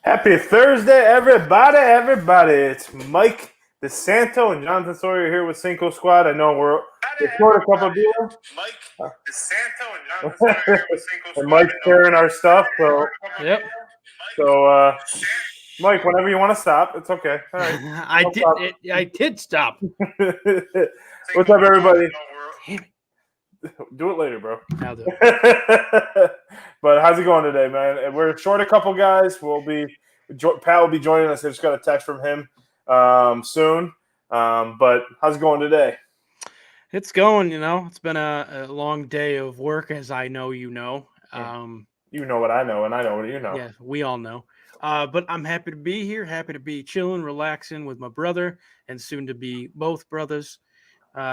Happy Thursday, everybody. It's Mike DeSanto and Jonathan Sawyer here with Cinco Squad. I know we're short a couple of beers. Mike DeSanto and Jonathan Sawyer here with Cinco Squad. And Mike's sharing our stuff. Yep. So, Mike, whenever you want to stop, it's okay. All right. I did stop. What's up, everybody? Do it later, bro. I'll do it. But how's it going today, man? We're short a couple guys. Pat will be joining us. I just got a text from him soon. But how's it going today? It's going, it's been a long day of work, as I know you know. You know what I know, and I know what you know. Yeah, we all know. But I'm happy to be here, happy to be chilling, relaxing with my brother, and soon to be both brothers,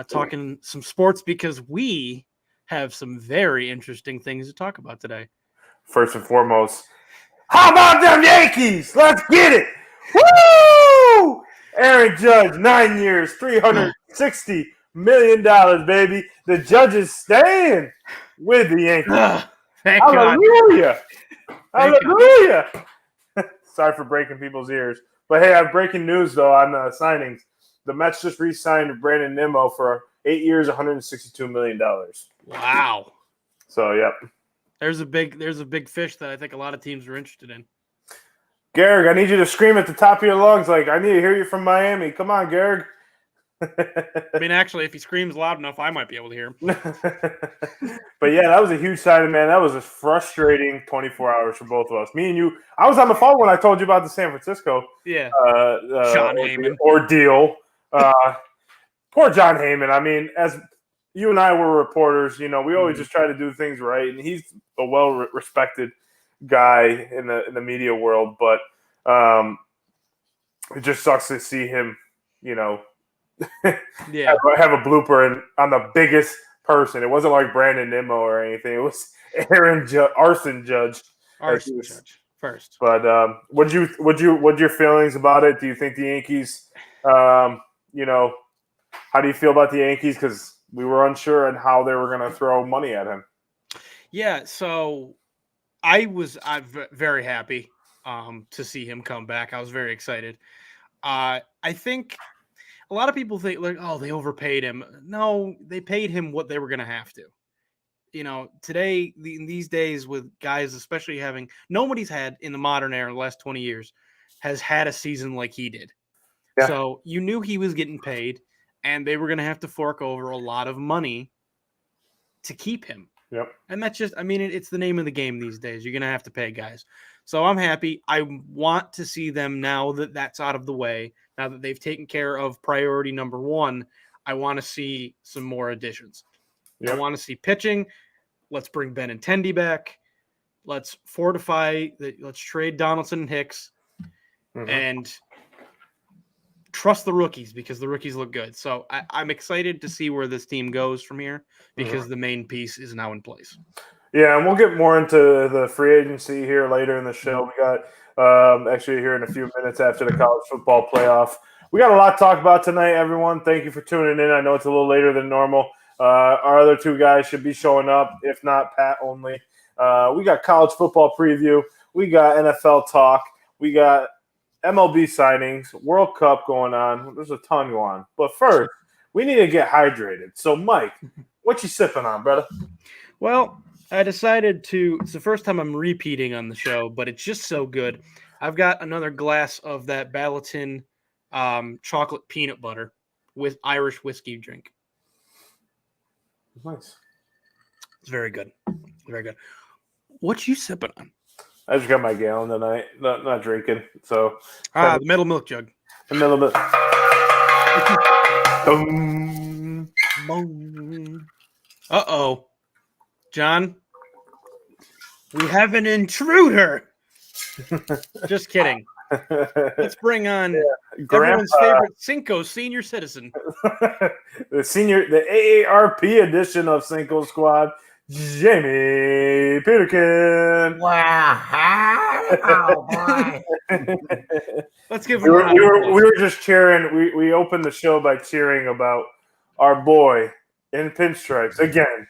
talking some sports because we have some very interesting things to talk about today. First and foremost, how about them Yankees? Let's get it! Woo! Aaron Judge, 9 years, $360 million, baby. The Judge is staying with the Yankees. Thank Hallelujah! God. Hallelujah! Sorry for breaking people's ears. But hey, I have breaking news, though, on the signings. The Mets just re-signed Brandon Nimmo for 8 years, $162 million. Wow. So, yep. There's a big fish that I think a lot of teams are interested in. Garrick, I need you to scream at the top of your lungs like, I need to hear you from Miami. Come on, Garrick. I mean, actually, if he screams loud enough, I might be able to hear him. But, yeah, that was a huge signing, man. That was a frustrating 24 hours for both of us. Me and you, I was on the phone when I told you about the San Francisco John Heyman ordeal. Poor John Heyman. I mean, as you and I were reporters, we always just try to do things right, and he's a well-respected guy in the media world. But it just sucks to see him, have a blooper on the biggest person. It wasn't like Brandon Nimmo or anything. It was Arson Judge. Arson Judge first. But what's your feelings about it? Do you think the Yankees? How do you feel about the Yankees? Because we were unsure on how they were going to throw money at him. Yeah, so I'm very happy to see him come back. I was very excited. I think a lot of people think they overpaid him. No, they paid him what they were going to have to. Today, in these days with guys, especially nobody's had in the modern era, the last 20 years, has had a season like he did. Yeah. So you knew he was getting paid, and they were going to have to fork over a lot of money to keep him. Yep. And that's just, it's the name of the game these days. You're going to have to pay guys. So I'm happy. I want to see them now that that's out of the way. Now that they've taken care of priority number one, I want to see some more additions. Yep. I want to see pitching. Let's bring Benintendi back. Let's fortify. Let's trade Donaldson and Hicks. Mm-hmm. And trust the rookies because the rookies look good. So I'm excited to see where this team goes from here because the main piece is now in place. Yeah, and we'll get more into the free agency here later in the show. We got actually here in a few minutes after the college football playoff. We got a lot to talk about tonight, everyone. Thank you for tuning in. I know it's a little later than normal. Our other two guys should be showing up, if not Pat only. We got college football preview. We got NFL talk. We got MLB signings, World Cup going on. There's a ton going on. But first, we need to get hydrated. So, Mike, what you sipping on, brother? Well, I decided it's the first time I'm repeating on the show, but it's just so good. I've got another glass of that Balatin chocolate peanut butter with Irish whiskey drink. Nice. It's very good. Very good. What you sipping on? I just got my gallon tonight. Not drinking. So the middle milk jug. The middle milk. Uh-oh. John, we have an intruder. Just kidding. Let's bring on everyone's favorite Cinco senior citizen. the AARP edition of Cinco Squad, Jamie Peterkin. Wow. Let's give him we were just cheering. We opened the show by cheering about our boy in pinstripes again.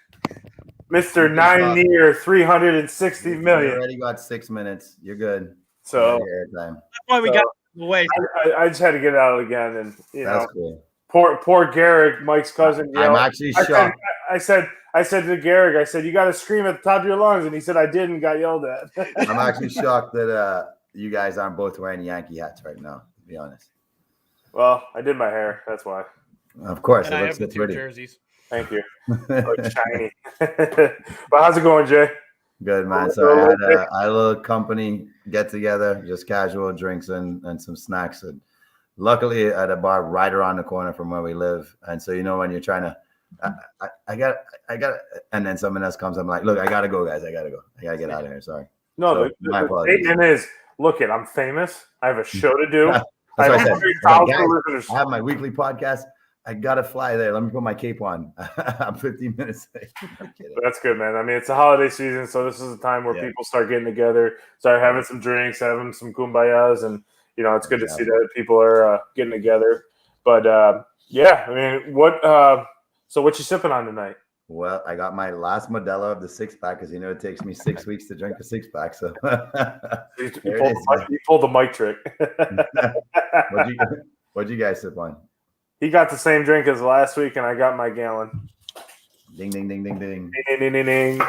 Mr. 9 year, $360 million. You already got 6 minutes. You're good. So airtime. That's why we got the way. I just had to get it out again, and That's cool. Poor Garrick, Mike's cousin. I'm actually shocked. I said to Garrick, I said, you got to scream at the top of your lungs, and he said I did and got yelled at. I'm actually shocked that you guys aren't both wearing Yankee hats right now. To be honest. Well, I did my hair. That's why. Of course, And it I looks have the so two pretty. jerseys. Thank you. Like shiny. But how's it going, Jay? Good, man. So I had a little company get together, just casual drinks and some snacks. And luckily, at a bar right around the corner from where we live. And so, when you're trying to, I got, and then someone else comes. I'm like, look, I gotta go, guys. I gotta go. I gotta get out of here. Sorry. No, So, my the apologies. statement is, look it, I'm famous. I have a show to do. That's what I said. listeners. I have my weekly podcast. I gotta fly there. Let me put my cape on. I'm 15 minutes late. That's good, man. I mean, it's a holiday season, so this is a time where people start getting together, start having some drinks, having some kumbayas, and it's good to see that people are getting together. But yeah, I mean, so what you sipping on tonight? Well, I got my last Modelo of the 6-pack because it takes me 6 weeks to drink a 6-pack. So you pulled the mic trick. What'd you guys sip on? He got the same drink as last week, and I got my gallon. Ding, ding, ding, ding, ding. Ding, ding, ding, ding. But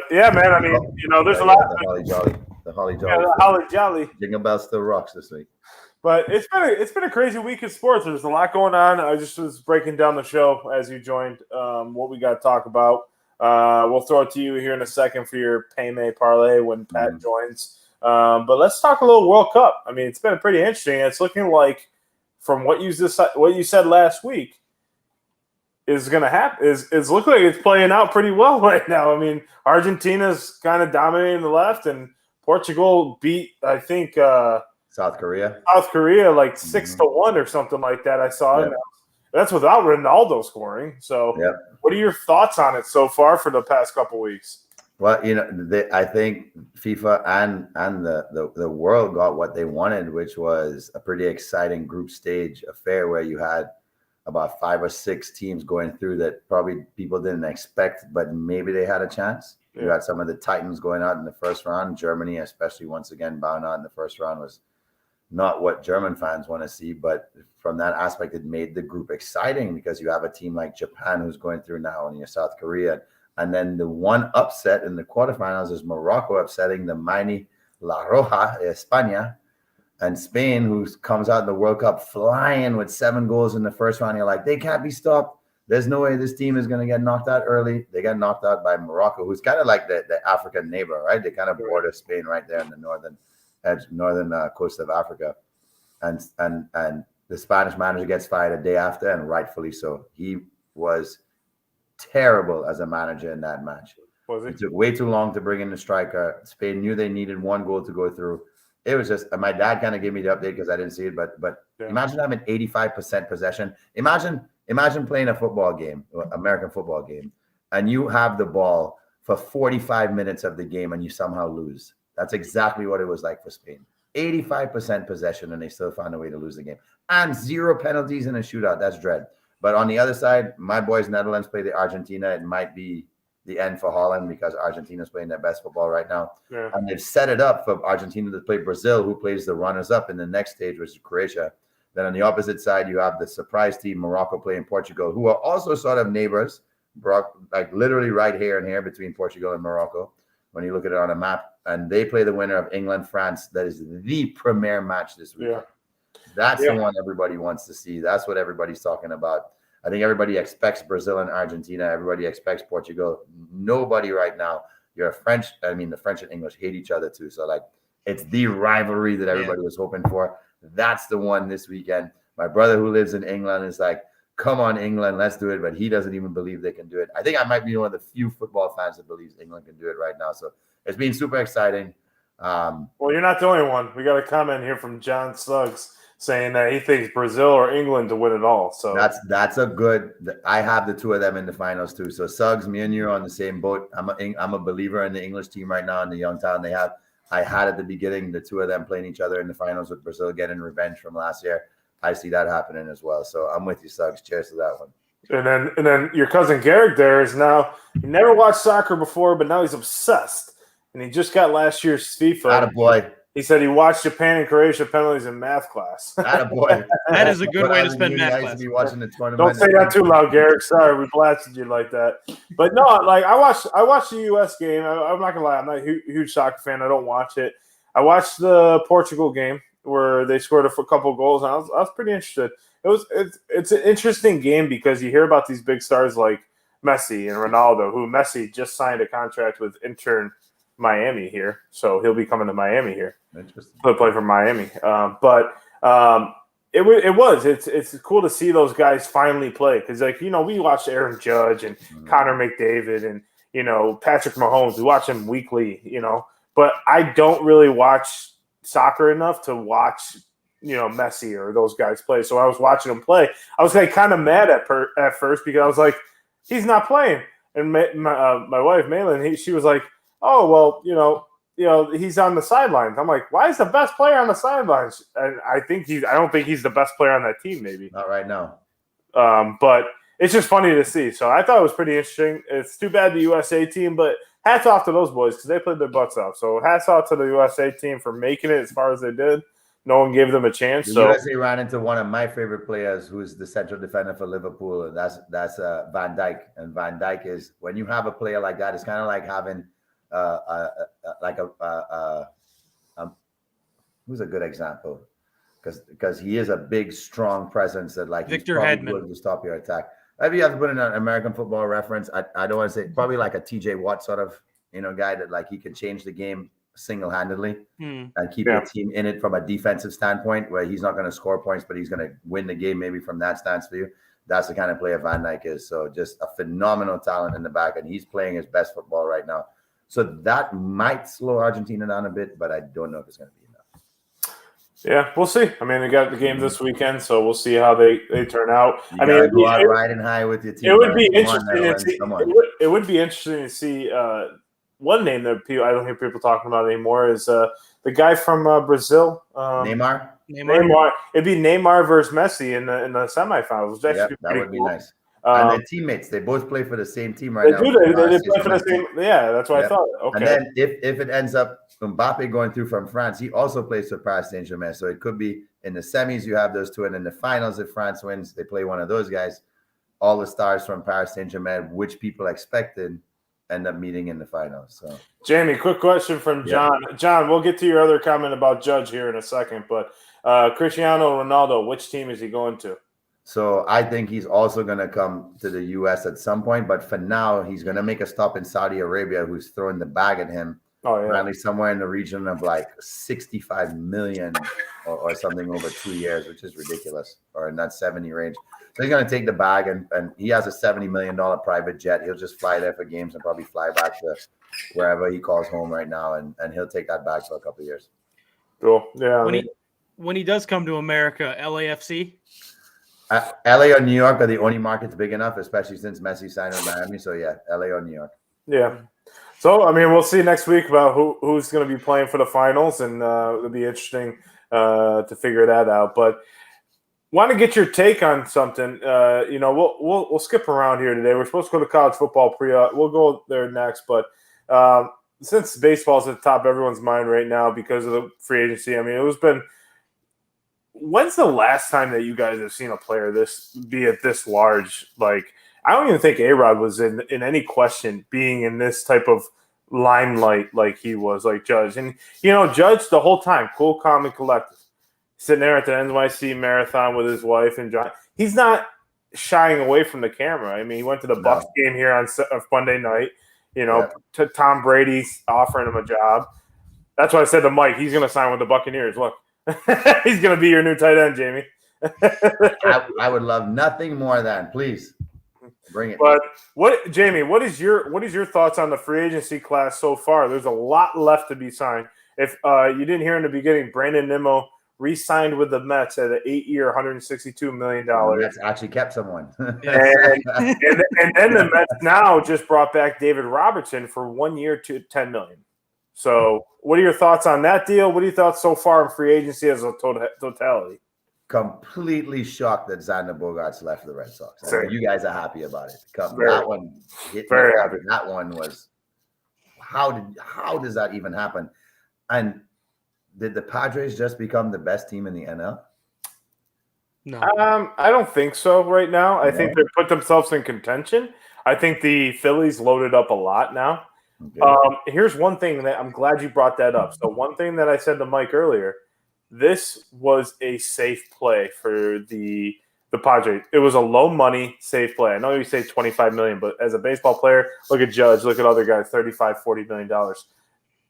yeah, man. I mean, there's a lot. The Holly Jolly. The Holly Jolly. Yeah, the Holly Jolly. Jingle Bell still rocks this week. But it's been a crazy week in sports. There's a lot going on. I just was breaking down the show as you joined. What we got to talk about. We'll throw it to you here in a second for your Payme parlay when Pat joins. But let's talk a little World Cup. I mean, it's been pretty interesting. It's looking like, from what you said last week, is going to happen. Is looking like it's playing out pretty well right now. I mean, Argentina's kind of dominating the left, and Portugal beat, I think, South Korea like 6-1 or something like that. I saw it. That's without Ronaldo scoring. So, what are your thoughts on it so far for the past couple weeks? Well, I think FIFA and the world got what they wanted, which was a pretty exciting group stage affair where you had about 5 or 6 teams going through that probably people didn't expect, but maybe they had a chance. You had some of the Titans going out in the first round. Germany, especially, once again, bowing out in the first round was not what German fans want to see. But from that aspect, it made the group exciting because you have a team like Japan who's going through now, and you have South Korea. And then the one upset in the quarterfinals is Morocco upsetting the mighty La Roja, España, and Spain, who comes out in the World Cup flying with 7 goals in the first round. You're like, they can't be stopped. There's no way this team is going to get knocked out early. They got knocked out by Morocco, who's kind of like the African neighbor, right? They kind of border Spain right there in the northern coast of Africa. And the Spanish manager gets fired a day after, and rightfully so. He was terrible as a manager in that match. It took way too long to bring in the striker. Spain knew they needed 1 goal to go through. It was just, my dad kind of gave me the update because I didn't see it, but imagine having 85% possession. Imagine playing a football game, American football game, and you have the ball for 45 minutes of the game and you somehow lose. That's exactly what it was like for Spain. 85% possession, and they still found a way to lose the game. And 0 penalties in a shootout. That's dread. But on the other side, my boys Netherlands play the Argentina. It might be the end for Holland because Argentina's playing their best football right now. Yeah. And they've set it up for Argentina to play Brazil, who plays the runners-up in the next stage, which is Croatia. Then on the opposite side, you have the surprise team, Morocco, playing Portugal, who are also sort of neighbors, like literally right here and here between Portugal and Morocco, when you look at it on a map. And they play the winner of England-France. That is the premier match this week. Yeah. That's the one everybody wants to see. That's what everybody's talking about. I think everybody expects Brazil and Argentina. Everybody expects Portugal. Nobody right now. The French and English hate each other too. So like, it's the rivalry that everybody was hoping for. That's the one this weekend. My brother who lives in England is like, come on, England, let's do it. But he doesn't even believe they can do it. I think I might be one of the few football fans that believes England can do it right now. So it's been super exciting. Well, you're not the only one. We got a comment here from John Suggs saying that he thinks Brazil or England to win it all. So that's a good. I have the 2 of them in the finals too. So Suggs, me and you are on the same boat. I'm a believer in the English team right now and the young talent they have. I had at the beginning the 2 of them playing each other in the finals with Brazil getting revenge from last year. I see that happening as well. So I'm with you, Suggs. Cheers to that one. And then your cousin Garrick there is now, he never watched soccer before, but now he's obsessed. and he just got last year's FIFA. Attaboy. He said he watched Japan and Croatia penalties in math class. Attaboy. That is a good way to But spend I math used class. to be watching the tournament. Don't say that too loud, Garrett. Sorry, we blasted you like that. But no, like I watched the U.S. game. I'm not gonna lie, I'm not a huge soccer fan. I don't watch it. I watched the Portugal game where they scored a couple goals, and I was pretty interested. It's an interesting game because you hear about these big stars like Messi and Ronaldo, who Messi just signed a contract with Inter Miami here, so he'll be coming to Miami here. Interesting. He'll play for Miami, it's cool to see those guys finally play because, like, we watched Aaron Judge and Connor McDavid and Patrick Mahomes. We watch them weekly, but I don't really watch soccer enough to watch Messi or those guys play. So I was watching them play. I was like kind of mad at first because I was like, he's not playing. And my wife Malin, she was like, oh well, he's on the sidelines. I'm like, why is the best player on the sidelines? And I don't think he's the best player on that team. Maybe Not right now. but it's just funny to see. So I thought it was pretty interesting. It's too bad the USA team, but hats off to those boys because they played their butts off. So hats off to the USA team for making it as far as they did. No one gave them a chance. The So USA ran into one of my favorite players, who's the central defender for Liverpool, and that's Van Dijk. And Van Dijk is, when you have a player like that, it's kind of like having who's a good example, because he is a big, strong presence that Victor he's Hedman going to stop your attack. Maybe you have to put in an American football reference. I don't want to say probably like a TJ Watt sort of guy that he can change the game single-handedly and keep the team in it from a defensive standpoint, where he's not going to score points, but he's going to win the game maybe from that stance for you. That's the kind of player Van Dijk is. So just a phenomenal talent in the back, and he's playing his best football right now. So that might slow Argentina down a bit, but I don't know if it's going to be enough. Yeah, we'll see. I mean, they got the game this weekend, so we'll see how they turn out. I mean, go out riding high with your team. It would be interesting to see. It would be interesting to see. One name that I don't hear people talking about anymore is the guy from Brazil, Neymar. It'd be Neymar versus Messi in the semifinals. That would be nice. And their teammates, they both play for the same team right now. They play for the same. Yeah, that's what I thought. Okay. And then if it ends up Mbappe going through from France, he also plays for Paris Saint-Germain. So it could be in the semis you have those two, and in the finals, if France wins, they play one of those guys. All the stars from Paris Saint-Germain, which people expected, end up meeting in the finals. So, Jamie, quick question from John. Yeah. John, we'll get to your other comment about Judge here in a second, but Cristiano Ronaldo, which team is he going to? So I think he's also going to come to the U.S. at some point, but for now, he's going to make a stop in Saudi Arabia, who's throwing the bag at him. Oh, yeah. Apparently somewhere in the region of like 65 million or something over 2 years, which is ridiculous, or in that 70 range. So he's going to take the bag, and he has a $70 million private jet. He'll just fly there for games and probably fly back to wherever he calls home right now, and he'll take that bag for a couple of years. Cool. Yeah. When he does come to America, LAFC? LA or New York are the only markets big enough, especially since Messi signed in Miami. So, yeah, LA or New York. Yeah. So, I mean, we'll see next week about who's going to be playing for the finals, and it'll be interesting to figure that out. But want to get your take on something. We'll skip around here today. We're supposed to go to college football we'll go there next, but since baseball's at the top of everyone's mind right now because of the free agency, I mean, when's the last time that you guys have seen a player be at this large? Like, I don't even think A-Rod was in any question being in this type of limelight like he was, like Judge. And, Judge the whole time, cool, calm, and collected. Sitting there at the NYC Marathon with his wife and John. He's not shying away from the camera. I mean, he went to the Bucs game here on Monday night. To Tom Brady's offering him a job. That's why I said to Mike, he's going to sign with the Buccaneers. Look, he's going to be your new tight end, Jamie. I would love nothing more than, please, bring it. But Jamie, what is your thoughts on the free agency class so far? There's a lot left to be signed. If you didn't hear in the beginning, Brandon Nimmo re-signed with the Mets at an 8-year, $162 million. That's actually kept someone. and then the Mets now just brought back David Robertson for 1 year to $10 million. So what are your thoughts on that deal? What are your thoughts so far in free agency as a totality? Completely shocked that Xander Bogaerts left the Red Sox. You guys are happy about it. Very happy. That one was wow. how does that even happen? And did the Padres just become the best team in the NL? No. I don't think so right now. I No? think they put themselves in contention. I think the Phillies loaded up a lot now. Okay. Here's one thing that I'm glad you brought that up. So one thing that I said to Mike earlier, this was a safe play for the Padres. It was a low money safe play. I know you say $25 million, but as a baseball player, look at Judge, look at other guys, $35-40 million.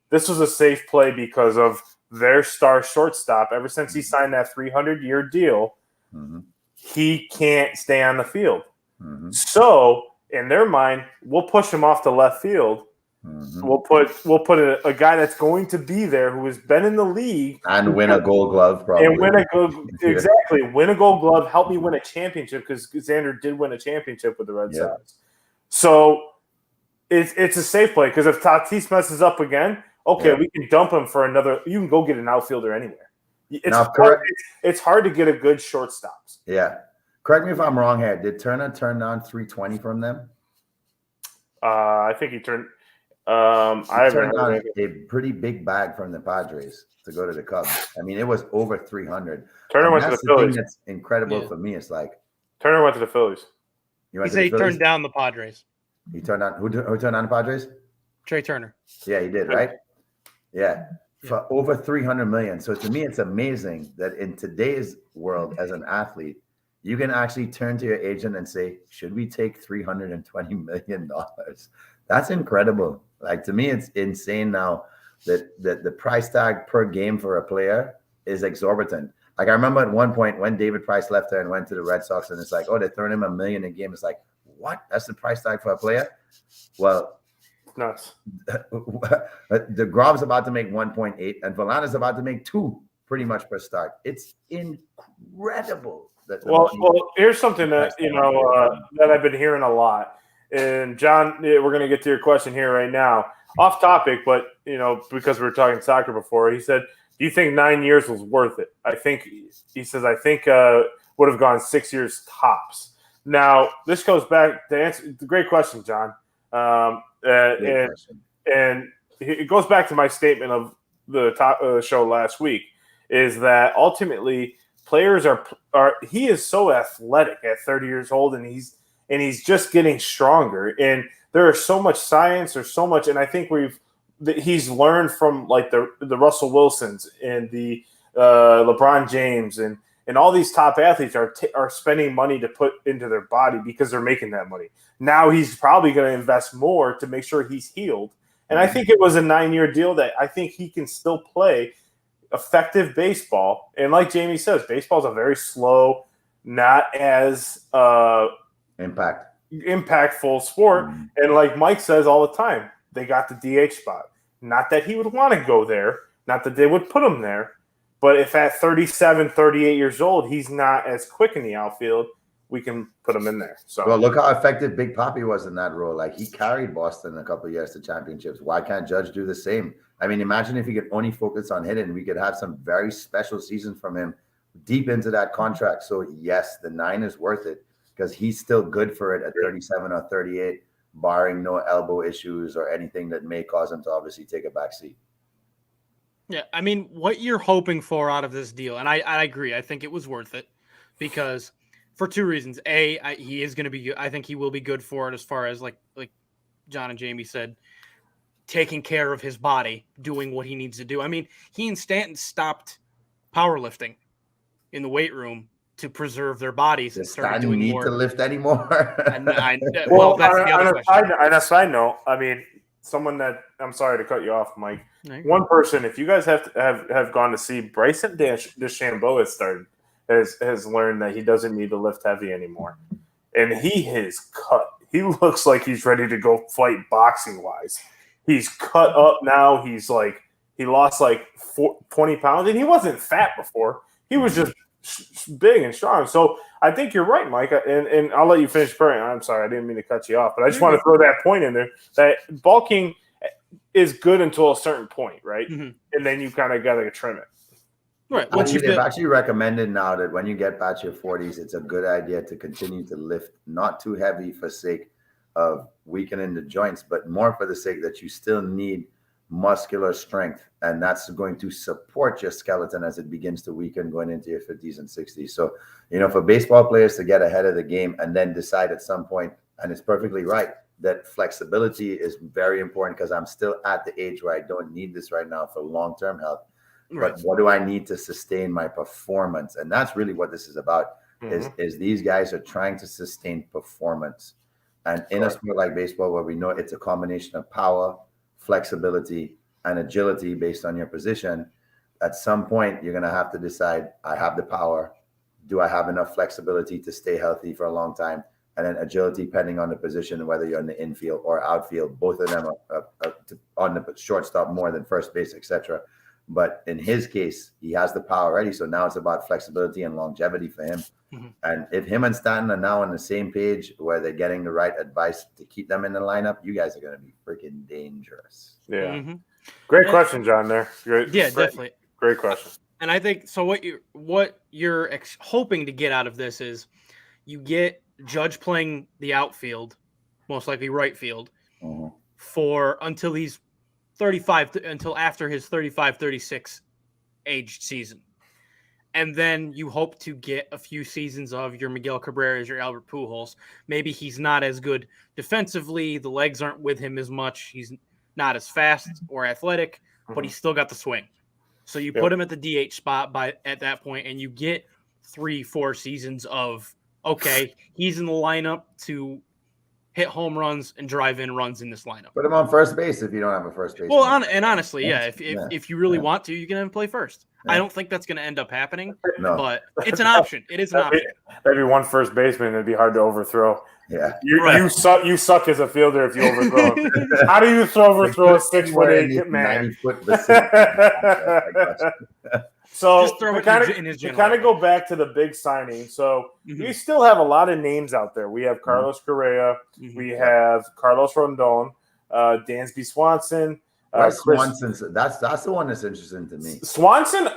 This was a safe play because of their star shortstop. Ever since he signed that 300-year deal, he can't stay on the field. So in their mind, we'll push him off to left field. We'll put a guy that's going to be there who has been in the league and win a Gold Glove, probably, and win a Gold Glove. Help me win a championship, because Xander did win a championship with the Red Sox. So it's a safe play, because if Tatis messes up again, we can dump him for another. You can go get an outfielder anywhere. It's hard to get a good shortstops. Yeah. Correct me if I'm wrong here. Did Turner turn down $320 from them? I think he turned. I turned down a pretty big bag from the Padres to go to the Cubs. I mean, it was over 300. Turner went to the Phillies. Thing that's incredible for me. It's like Turner went to the Phillies. He said he turned down the Padres. He turned on who turned on the Padres? Trey Turner. Yeah, he did, right? Yeah. For over 300 million. So to me, it's amazing that in today's world, as an athlete, you can actually turn to your agent and say, should we take $320 million? That's incredible. Like, to me, it's insane now that the price tag per game for a player is exorbitant. Like, I remember at one point when David Price left there and went to the Red Sox, and it's like, oh, they're throwing him $1 million a game. It's like, what? That's the price tag for a player? Well, nuts. DeGrom's about to make 1.8, and Verlander's about to make 2 pretty much per start. It's incredible. Well, here's something that that I've been hearing a lot. And John, we're going to get to your question here right now. Off topic, but because we were talking soccer before, he said, "Do you think 9 years was worth it?" I think would have gone 6 years tops. Now, this goes back to answer. It's a great question, John. And it goes back to my statement of the top of the show last week, is that ultimately players are he is so athletic at 30 years old, and he's just getting stronger. And there is so much science, there's so much, and I think he's learned from like the Russell Wilsons and the LeBron James and all these top athletes are spending money to put into their body because they're making that money. Now he's probably going to invest more to make sure he's healed. And I think it was a 9-year deal that I think he can still play effective baseball. And like Jamie says, baseball is a very slow, not as impactful sport. And like Mike says all the time, they got the DH spot. Not that he would want to go there, not that they would put him there, but if at 37, 38 years old, he's not as quick in the outfield, we can put him in there. So, well, look how effective Big Papi was in that role. Like, he carried Boston a couple of years to championships. Why can't Judge do the same? I mean, imagine if he could only focus on hitting. We could have some very special seasons from him deep into that contract. So, yes, the 9 is worth it because he's still good for it at 37 or 38, barring no elbow issues or anything that may cause him to obviously take a back seat. Yeah, I mean, what you're hoping for out of this deal, and I agree, I think it was worth it because for 2 reasons. He is going to be good. I think he will be good for it as far as like John and Jamie said, taking care of his body, doing what he needs to do. I mean, he and Stanton stopped powerlifting in the weight room to preserve their bodies and started doing more. To lift anymore? Well, that's the other question. On a side note, I mean, someone that I'm sorry to cut you off, Mike. One person, if you guys have gone to see Bryson DeChambeau has learned that he doesn't need to lift heavy anymore, and he is cut. He looks like he's ready to go fight boxing wise. He's cut up now. He's like he lost like 20 pounds, and he wasn't fat before. He was just big and strong. So I think you're right, Mike. And I'll let you finish. I'm sorry, I didn't mean to cut you off, but I just want to throw that point in there that bulking is good until a certain point, right? Mm-hmm. And then you kind of got to trim it. Right. They've actually recommended now that when you get past your 40s, it's a good idea to continue to lift not too heavy for sake of weakening the joints, but more for the sake that you still need muscular strength, and that's going to support your skeleton as it begins to weaken going into your 50s and 60s. So, for baseball players to get ahead of the game and then decide at some point, and it's perfectly right, that flexibility is very important, because I'm still at the age where I don't need this right now for long-term health. Right. But what do I need to sustain my performance? And that's really what this is about. Is these guys are trying to sustain performance. And in a sport like baseball, where we know it's a combination of power, flexibility, and agility based on your position, at some point you're going to have to decide, I have the power. Do I have enough flexibility to stay healthy for a long time? And then agility, depending on the position, whether you're in the infield or outfield, both of them are on the shortstop more than first base, etc. But in his case, he has the power already. So now it's about flexibility and longevity for him. Mm-hmm. And if him and Stanton are now on the same page, where they're getting the right advice to keep them in the lineup, you guys are going to be freaking dangerous. Yeah. Mm-hmm. Great question, John, there. Definitely. Great question. And I think, so what you're hoping to get out of this is you get Judge playing the outfield, most likely right field, until he's 35, until after his 35-36 aged season. And then you hope to get a few seasons of your Miguel Cabreras, your Albert Pujols. Maybe he's not as good defensively. The legs aren't with him as much. He's not as fast or athletic, but he's still got the swing. So you put him at the DH spot at that point, and you get 3-4 seasons of, okay, he's in the lineup to hit home runs and drive in runs in this lineup. Put him on first base if you don't have a first base. Well, honestly, if you really want to, you can have him play first. Yeah. I don't think that's going to end up happening, but it's an option. It is an option. That'd be one first baseman. It'd be hard to overthrow. Yeah, you suck. You suck as a fielder if you overthrow. How do you overthrow a 6'8" man? 90-foot. So to kind of go back to the big signing. So we still have a lot of names out there. We have Carlos Correa. We have Carlos Rondon, Dansby Swanson. Swanson. That's the one that's interesting to me. Swanson.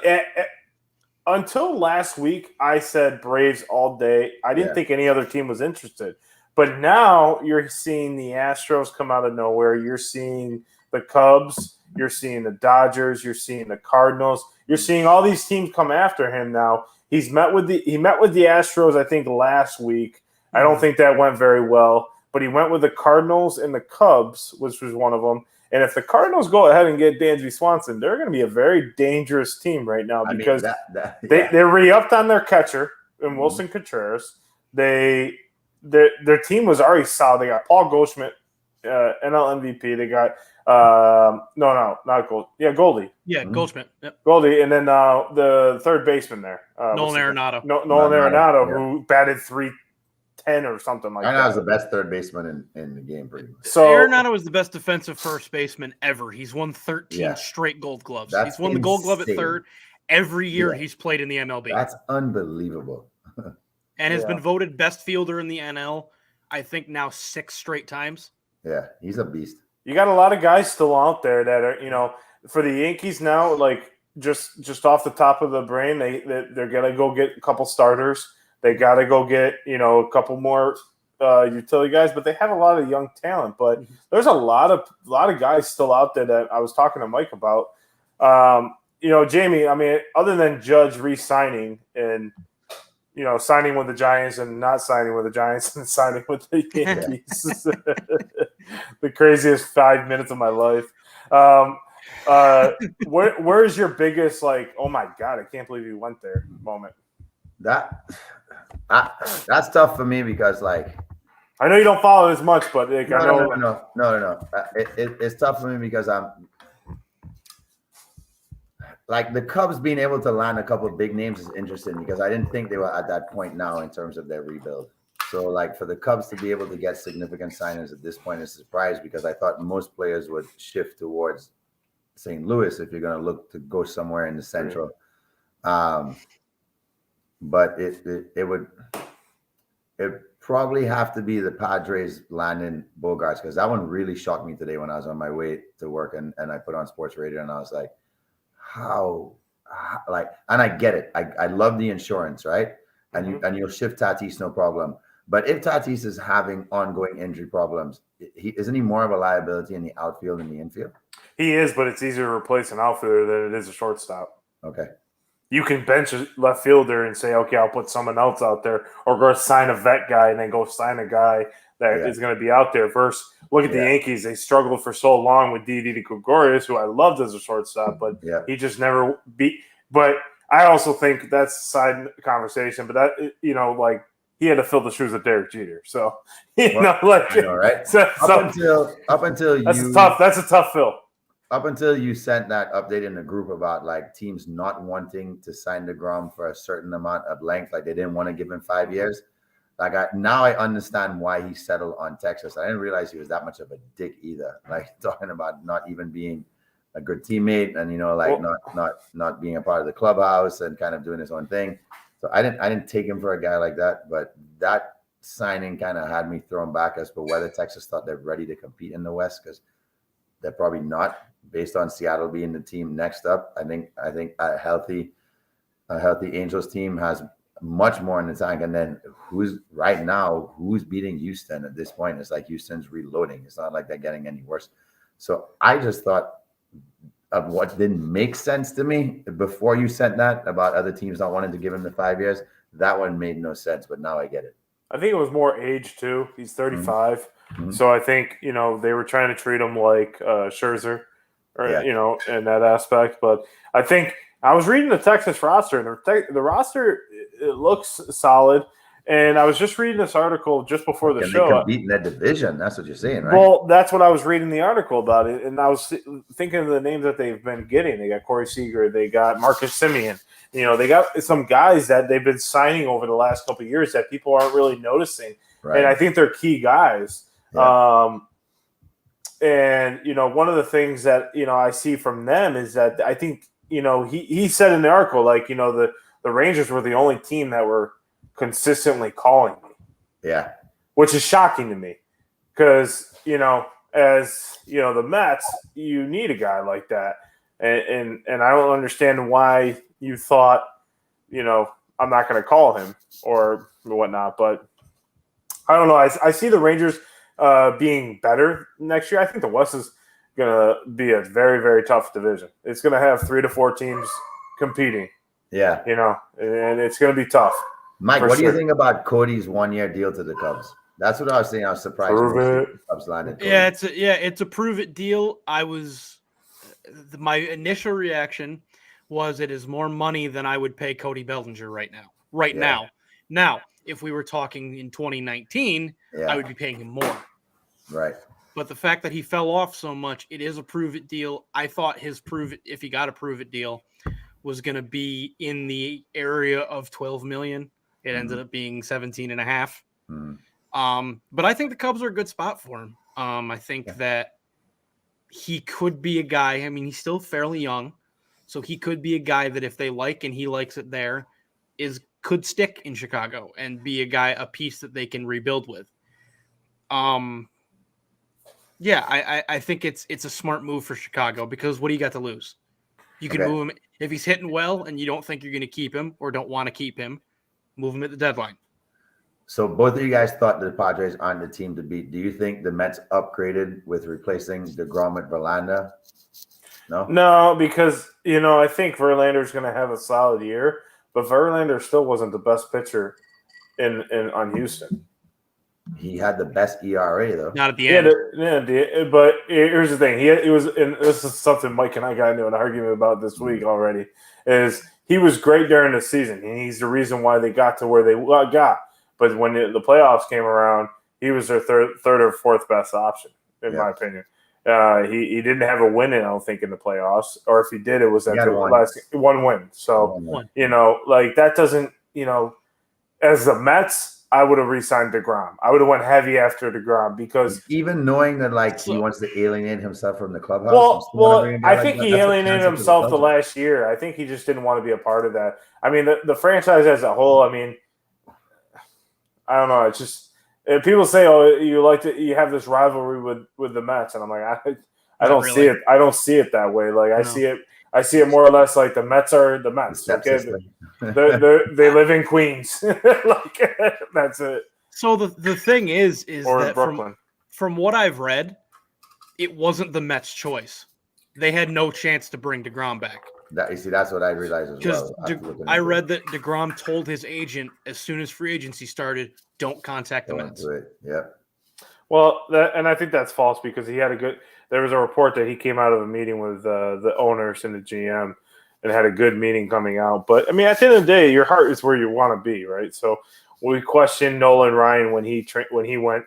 Until last week, I said Braves all day. I didn't think any other team was interested. But now you're seeing the Astros come out of nowhere. You're seeing the Cubs. You're seeing the Dodgers. You're seeing the Cardinals. You're seeing all these teams come after him now. He met with the Astros, I think, last week. I don't think that went very well. But he went with the Cardinals and the Cubs, which was one of them. And if the Cardinals go ahead and get Dansby Swanson, they're going to be a very dangerous team right now, because they're re-upped on their catcher in Wilson Contreras. Their team was already solid. They got Paul Goldschmidt, NL MVP. They got not Gold. Yeah, Goldie. Yeah, Goldschmidt. Yep. Goldie, and then the third baseman there, Nolan Arenado. Nolan Arenado, who batted .310 or something like that. Arenado was the best third baseman in the game, pretty much. So Arenado was the best defensive first baseman ever. He's won 13 straight Gold Gloves. He's won the Gold Glove at third every year he's played in the MLB. That's unbelievable. And has been voted best fielder in the NL, I think now 6 straight times. Yeah, he's a beast. You got a lot of guys still out there that are, for the Yankees now, like just off the top of the brain, they're gonna go get a couple starters. They got to go get, a couple more utility guys, but they have a lot of young talent. But there's a lot of guys still out there that I was talking to Mike about. Jamie, I mean, other than Judge re-signing and, signing with the Giants and not signing with the Giants and signing with the Yankees, the craziest 5 minutes of my life. Where's your biggest, oh my God, I can't believe you went there moment? That's tough for me, because I know you don't follow as much, but no. It's tough for me because I'm the Cubs being able to land a couple of big names is interesting, because I didn't think they were at that point now in terms of their rebuild. So for the Cubs to be able to get significant signings at this point is a surprise, because I thought most players would shift towards St. Louis if you're going to look to go somewhere in the Central. But it probably have to be the Padres landing Bogarts, because that one really shocked me today when I was on my way to work and I put on sports radio, and I was like, how and I get it. I love the insurance, right? And you'll shift Tatis, no problem. But if Tatis is having ongoing injury problems, isn't he more of a liability in the outfield than the infield? He is, but it's easier to replace an outfielder than it is a shortstop. Okay. You can bench a left fielder and say, okay, I'll put someone else out there, or go sign a vet guy and then go sign a guy that is going to be out there. Versus, look at the Yankees. They struggled for so long with Didi Gregorius, who I loved as a shortstop, but he just never beat. But I also think that's a side conversation. But that, like, he had to fill the shoes of Derek Jeter. So, right? So, up until that's a tough fill. Up until you sent that update in the group about like teams not wanting to sign DeGrom for a certain amount of length, like they didn't want to give him 5 years. Now I understand why he settled on Texas. I didn't realize he was that much of a dick either. Like talking about not even being a good teammate and not being a part of the clubhouse and kind of doing his own thing. So I didn't take him for a guy like that. But that signing kind of had me thrown back as to whether Texas thought they're ready to compete in the West, because they're probably not, based on Seattle being the team next up. I think a healthy Angels team has much more in the tank. And then who's beating Houston at this point? It's like Houston's reloading. It's not like they're getting any worse. So I just thought of what didn't make sense to me before you sent that about other teams not wanting to give him the 5 years. That one made no sense, but now I get it. I think it was more age too. He's 35. Mm-hmm. So I think, they were trying to treat him like Scherzer, or, in that aspect. But I think I was reading the Texas roster, and the roster, it looks solid. And I was just reading this article just before the show. They compete in that division. That's what you're saying, right? Well, that's what I was reading the article about it. And I was thinking of the names that they've been getting. They got Corey Seager. They got Marcus Semien. They got some guys that they've been signing over the last couple of years that people aren't really noticing. Right. And I think they're key guys. Yeah. And one of the things that, I see from them is that I think, he said in the article, like, the Rangers were the only team that were consistently calling me. Yeah. Which is shocking to me because, as the Mets, you need a guy like that. And I don't understand why you thought, I'm not going to call him or whatnot, but I don't know. I see the Rangers being better next year. I think the West is going to be a very, very tough division. It's going to have 3 to 4 teams competing. Yeah. And it's going to be tough. Mike, what do you think about Cody's 1-year deal to the Cubs? That's what I was saying. I was surprised. The Cubs landed Cody. It's a prove it deal. My initial reaction was it is more money than I would pay Cody Bellinger right now. Now, if we were talking in 2019, I would be paying him more. Right. But the fact that he fell off so much, it is a prove it deal. I thought if he got a prove it deal, was going to be in the area of 12 million. It ended up being 17 and a half. But I think the Cubs are a good spot for him. I think that he could be a guy. I mean, he's still fairly young, so he could be a guy that if they like and he likes it there, could stick in Chicago and be a piece that they can rebuild with. I think it's a smart move for Chicago because what do you got to lose? You can move him if he's hitting well and you don't think you're going to keep him or don't want to keep him. Move him at the deadline. So both of you guys thought the Padres aren't the team to beat. Do you think the Mets upgraded with replacing DeGrom at Verlander? No, because, I think Verlander's going to have a solid year, but Verlander still wasn't the best pitcher on Houston. He had the best ERA, though. Not at the end. But here's the thing. He was, and this is something Mike and I got into an argument about this week already, is he was great during the season, and he's the reason why they got to where they got. But when the playoffs came around, he was their third or fourth best option, in my opinion. He didn't have a win, I don't think, in the playoffs. Or if he did, it was after the last one win. So, that doesn't, as the Mets, I would have re-signed DeGrom. I would have went heavy after DeGrom because even knowing that he wants to alienate himself from the clubhouse. Well, I think he alienated himself the last year. I think he just didn't want to be a part of that. I mean, the franchise as a whole. I mean, I don't know. It's just people say, "Oh, you have this rivalry with the Mets," and I'm like, I don't see it. I don't see it that way. Like I see it more or less like the Mets are the Mets. Okay, they live in Queens. That's it. So the thing is or in that Brooklyn. from what I've read, it wasn't the Mets' choice. They had no chance to bring DeGrom back. That's what I realized as Because well. after looking I into read that DeGrom told his agent as soon as free agency started, don't contact the Going Mets. to it. Yep. Well, and I think that's false because he had a good. There was a report that he came out of a meeting with the owners and the GM and had a good meeting coming out. But I mean, at the end of the day, your heart is where you want to be, right? So we questioned Nolan Ryan when he went,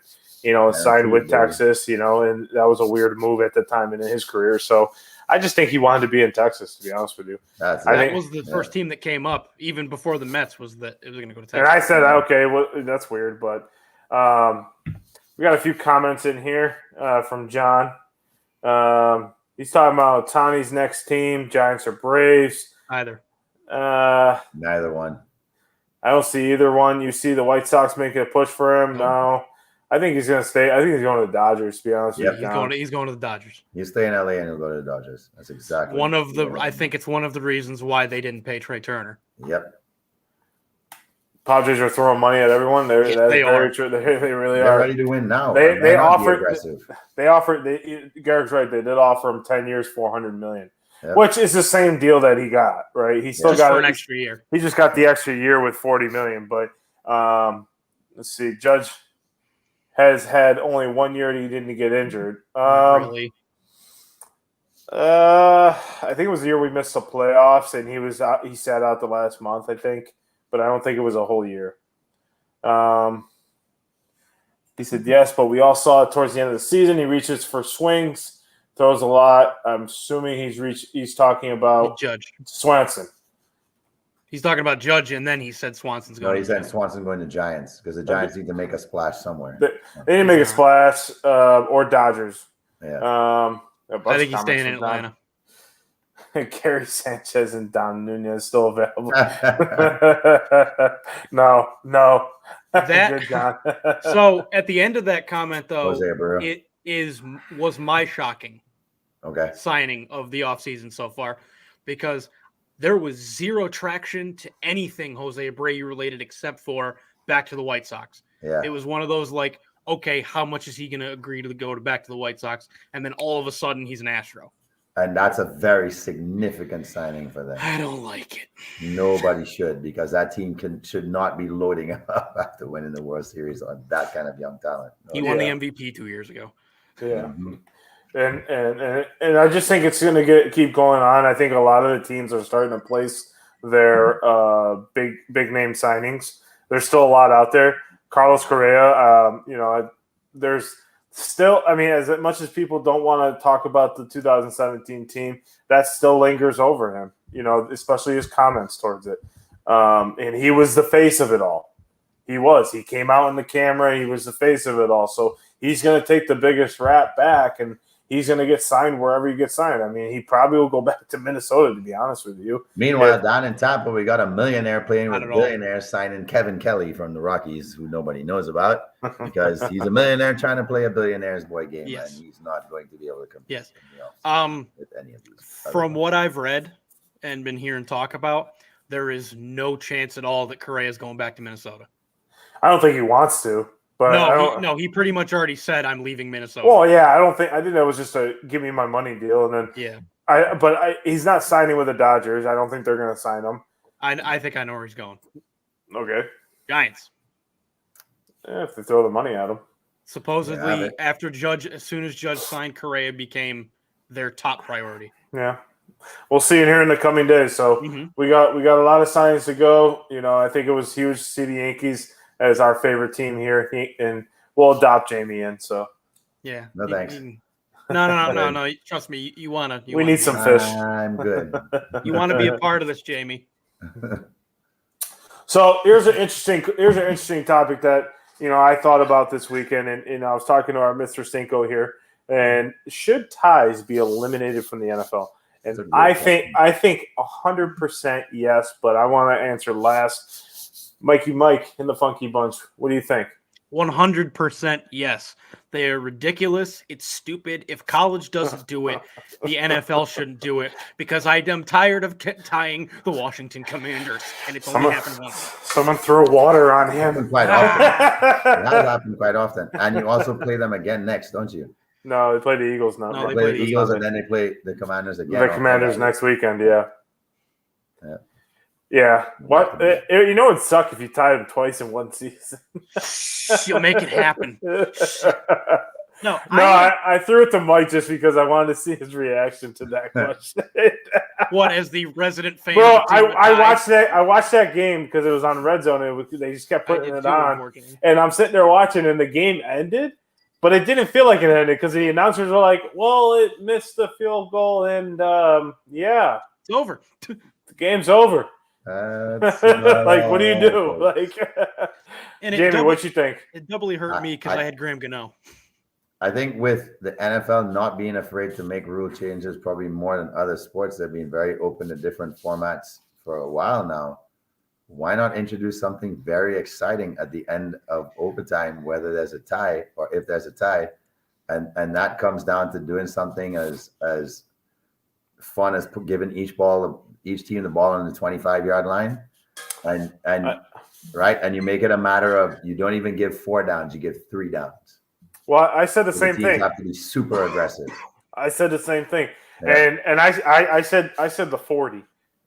signed with Texas, and that was a weird move at the time in his career. So I just think he wanted to be in Texas, to be honest with you. That was the first team that came up, even before the Mets, was that it was going to go to Texas. And I said, okay, well, that's weird, but we got a few comments in here from John. He's talking about Tony's next team, Giants or Braves. Neither one. I don't see either one. You see the White Sox making a push for him? No. I think he's going to stay. I think he's going to the Dodgers, to be honest with you. He's going to the Dodgers. He'll stay in LA and he'll go to the Dodgers. That's exactly I think it's one of the reasons why they didn't pay Trey Turner. Yep. Padres are throwing money at everyone. They really are. They're ready to win now. They offered. Garrett's right. They did offer him 10 years, $400 million, which is the same deal that he got. Right? He still got for an extra year. He just got the extra year with $40 million. But let's see. Judge has had only 1 year he didn't get injured. Really? I think it was the year we missed the playoffs, and he was out. He sat out the last month, I think. But I don't think it was a whole year. He said yes, but we all saw it towards the end of the season. He reaches for swings, throws a lot. I'm assuming he's talking about Judge Swanson. He's talking about Judge, and then he said Swanson's going. No, he said Swanson going to Giants because the Giants need to make a splash somewhere. They need to make a splash, or Dodgers. Yeah. I think he's staying in Atlanta. Gary Sanchez and Don Nunez still available. No. Good John. So at the end of that comment, though, Jose was my shocking signing of the offseason so far, because there was zero traction to anything Jose Abreu related except for back to the White Sox. Yeah. It was one of those like, okay, how much is he going to agree to go back to the White Sox? And then all of a sudden he's an Astro. And that's a very significant signing for them. I don't like it. Nobody should, because that team should not be loading up after winning the World Series on that kind of young talent. He won the MVP 2 years ago. Yeah. And I just think it's going to keep going on. I think a lot of the teams are starting to place their big name signings. There's still a lot out there. Carlos Correa, there's still, I mean, as much as people don't want to talk about the 2017 team, that still lingers over him, especially his comments towards it. And he was the face of it all. He came out in the camera. He was the face of it all. So he's going to take the biggest rap back, and he's going to get signed wherever he gets signed. I mean, he probably will go back to Minnesota, to be honest with you. Meanwhile, down in Tampa, we got a millionaire playing with billionaires signing Kevin Kelly from the Rockies, who nobody knows about, because he's a millionaire trying to play a billionaire's boy game, and he's not going to be able to compete with any of these. From what I've read and been hearing talk about, there is no chance at all that Correa is going back to Minnesota. I don't think he wants to. But he pretty much already said I'm leaving Minnesota. Well, yeah, I think that was just a give me my money deal, and then he's not signing with the Dodgers. I don't think they're going to sign him. I think I know where he's going. Okay, Giants. Yeah, if they throw the money at him. Supposedly, after Judge, as soon as Judge signed, Correa became their top priority. Yeah, we'll see it here in the coming days. So we got a lot of signings to go. I think it was huge to see the Yankees as our favorite team here, and we'll adopt Jamie in. So, yeah, no thanks. No. Trust me, you wanna. We need some fish. I'm good. You want to be a part of this, Jamie. So here's an interesting topic that I thought about this weekend, and I was talking to our Mr. Cinco here. And should ties be eliminated from the NFL? And I think 100% yes, but I want to answer last. Mike in the Funky Bunch, what do you think? 100% yes. They are ridiculous. It's stupid. If college doesn't do it, the NFL shouldn't do it because I am tired of tying the Washington Commanders, and it's only happened once. Someone throw water on him. Quite often. That happens quite often. And you also play them again next, don't you? No, they play the Eagles now. No, They play the Eagles and then they play the Commanders again. The Commanders next weekend, yeah. Yeah. Yeah. What? You know, it'd suck if you tied them twice in one season. You'll make it happen. No, I threw it to Mike just because I wanted to see his reaction to that question. What, as the resident fan? Bro, I watched that game because it was on Red Zone. And they just kept putting it on, and I'm sitting there watching, and the game ended, but it didn't feel like it ended because the announcers were like, "Well, it missed the field goal, and yeah, it's over. The game's over." Like, what do you do? Like, and Jamie, what you think? It doubly hurt me because I had Graham Gano. I think with the NFL not being afraid to make rule changes, probably more than other sports, they've been very open to different formats for a while now. Why not introduce something very exciting at the end of overtime, whether there's a tie or if there's a tie, and that comes down to doing something as fun as giving each team the ball on the 25-yard line, and you make it a matter of you don't even give 4 downs, you give 3 downs. Well, I said the same thing. Teams have to be super aggressive. I said the same thing, and I said the 40.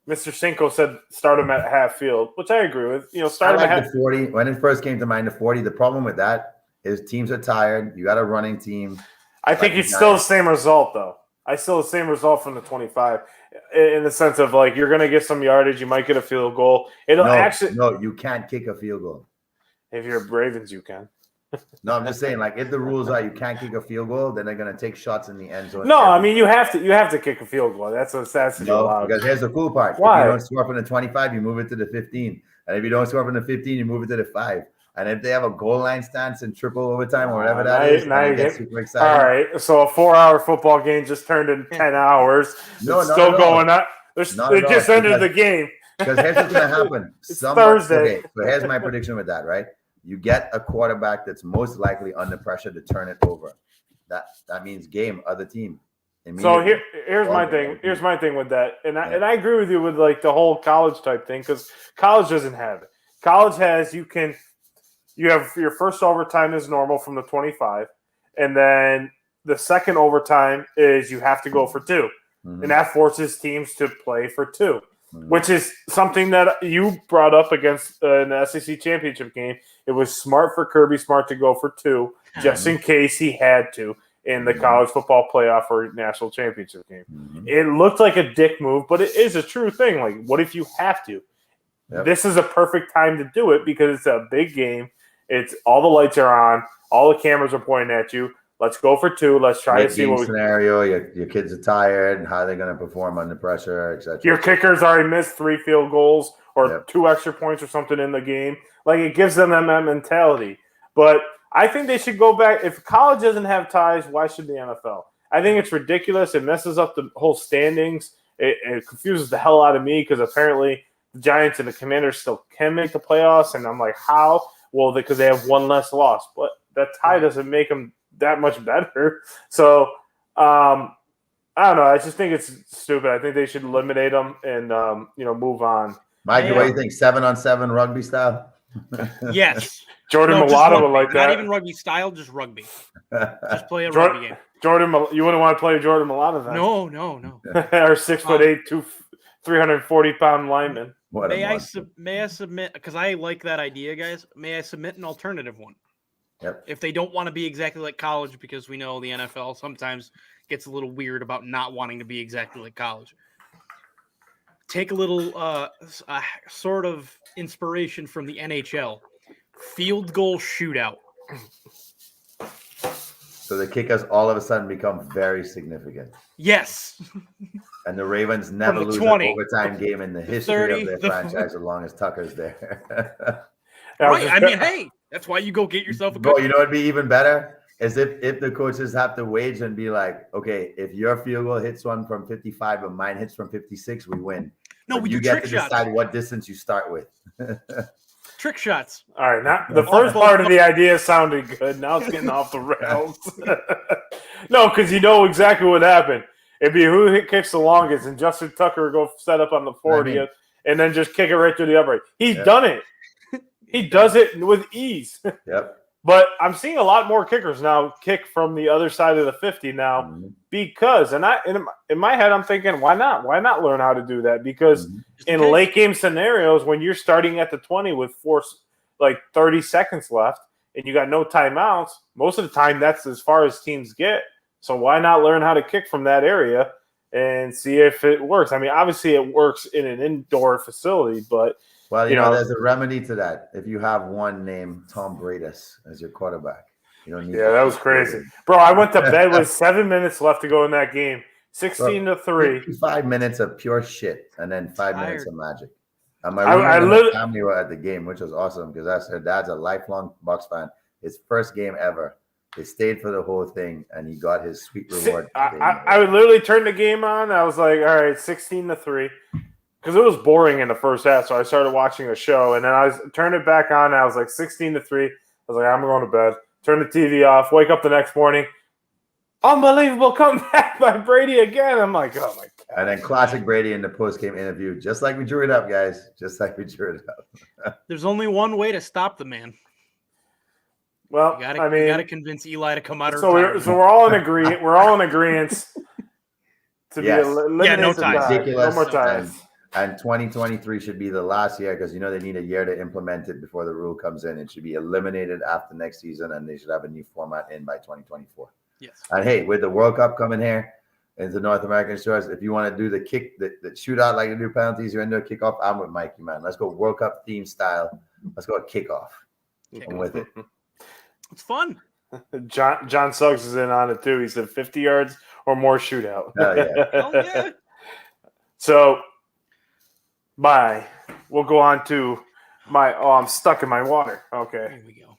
Mr. Cinco said start him at half field, which I agree with. You know, start him at the 40. When it first came to mind, the 40. The problem with that is teams are tired. You got a running team. I think it's still the same result, though. I still the same result from the 25, in the sense of like you're going to get some yardage, you might get a field goal. No, you can't kick a field goal. If you're Ravens, you can. No, I'm just saying, like, if the rules are you can't kick a field goal, then they're going to take shots in the end zone. No, I mean you have to kick a field goal. That's allowed. Because here's the cool part. Why? If you don't score from the 25, you move it to the 15, and if you don't score from the 15, you move it to the 5. And if they have a goal line stance in triple overtime or whatever that is, now you get super excited. All right, so a 4-hour football game just turned into 10 hours. No, it's still going up. It just ended the game. Because here's what's going to happen. Thursday. Okay, so here's my prediction with that, right? You get a quarterback that's most likely under pressure to turn it over. That means game, other team. So here's my thing. Here's my thing with that, and I agree with you with like the whole college type thing because college doesn't have it. College has you have your first overtime is normal from the 25, and then the second overtime is you have to go for 2, and that forces teams to play for 2. Which is something that you brought up against in the SEC championship game. It was smart for Kirby Smart to go for 2, just in case he had to in the college football playoff or national championship game. It looked like a dick move, but it is a true thing. Like, what if you have to? Yep. This is a perfect time to do it because it's a big game. It's all the lights are on, all the cameras are pointing at you. Let's go for 2. Let's try to see what scenario. Your kids are tired, and how they're going to perform under pressure, etc. Your kickers already missed 3 field goals or 2 extra points or something in the game. Like, it gives them that mentality. But I think they should go back. If college doesn't have ties, why should the NFL? I think it's ridiculous. It messes up the whole standings. It confuses the hell out of me because apparently the Giants and the Commanders still can make the playoffs, and I'm like, how? Well, because they have 1 less loss. But that tie doesn't make them that much better. So I don't know. I just think it's stupid. I think they should eliminate them and move on. Mikey, what do you think? 7-on-7 rugby style? Yes. Jordan Mulatto would like that. Not even rugby style, just rugby. Just play a rugby game. Jordan, you wouldn't want to play Jordan Mulatto then? No. Or 6'8", 340-pound lineman. May I submit, because I like that idea, guys. May I submit an alternative one? Yep. If they don't want to be exactly like college, because we know the NFL sometimes gets a little weird about not wanting to be exactly like college. Take a little sort of inspiration from the NHL. Field goal shootout. So the kickers all of a sudden become very significant. Yes. And the Ravens never lose 20, an overtime game in the history of their franchise as long as Tucker's there. Right. I mean, hey. That's why you go get yourself a coach. Bro, you know what'd be even better? Is if the coaches have to wage and be like, okay, if your field goal hits one from 55 and mine hits from 56, we win. No, but you get to decide what distance you start with. Trick shots. All right, now the first part of the idea sounded good. Now it's getting off the rails. No, because you know exactly what happened. It'd be who kicks the longest, and Justin Tucker would go set up on the 40, and then just kick it right through the upright. He's done it. He does it with ease. Yep. But I'm seeing a lot more kickers now kick from the other side of the 50 now because, and in my head, I'm thinking, why not? Why not learn how to do that? Because in late game scenarios, when you're starting at the 20 with 30 seconds left and you got no timeouts, most of the time that's as far as teams get. So why not learn how to kick from that area and see if it works? I mean, obviously it works in an indoor facility, but well, you know, there's a remedy to that. If you have one named Tom Brady as your quarterback, you don't need. Yeah, that was crazy, bro. I went to bed with 7 minutes left to go in that game, 16-3. 5 minutes of pure shit, and then 5 minutes of magic. My family were at the game, which was awesome because her dad's a lifelong Bucs fan. His first game ever. They stayed for the whole thing, and he got his sweet reward. I would literally turn the game on. I was like, all right, 16-3. Because it was boring in the first half, so I started watching a show, and then I turned it back on, and I was like 16-3. I was like, I'm going to bed. Turn the TV off. Wake up the next morning. Unbelievable comeback by Brady again. I'm like, oh, my God. And then classic Brady in the post-game interview, just like we drew it up, guys. Just like we drew it up. There's only one way to stop the man. Well, you gotta convince Eli to come out. So we're all in agreement. We're all in agreement to be eliminated. No time. No more time. And 2023 should be the last year because, they need a year to implement it before the rule comes in. It should be eliminated after next season, and they should have a new format in by 2024. Yes. And, hey, with the World Cup coming here into North American shores, if you want to do the kick, the shootout like the new penalties, you're into a kickoff, I'm with Mikey, man. Let's go World Cup theme style. Let's go kickoff. I'm with it. It's fun. John Suggs is in on it, too. He said 50 yards or more shootout. Hell yeah. Hell yeah. So... Bye. We'll go on to my. Oh, I'm stuck in my water. Okay. There we go.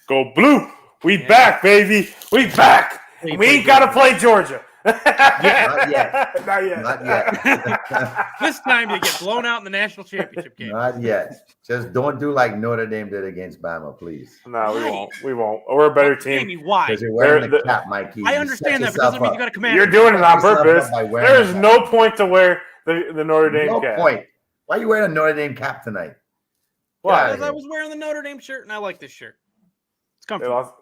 Go blue. We back, baby. We back. We ain't got to play Georgia. Not yet. Not yet. Not yet. This time you get blown out in the national championship game. Not yet. Just don't do like Notre Dame did against Bama, please. No, we won't. We won't. We're a better team. Jamie, why? Because you're wearing the cap, Mikey. I understand that, but doesn't mean you got to command. You're doing it on purpose. There's no point to wear the Notre Dame cap. No point. Why are you wearing a Notre Dame cap tonight? Why? Because I was wearing the Notre Dame shirt, and I like this shirt. It's comfortable.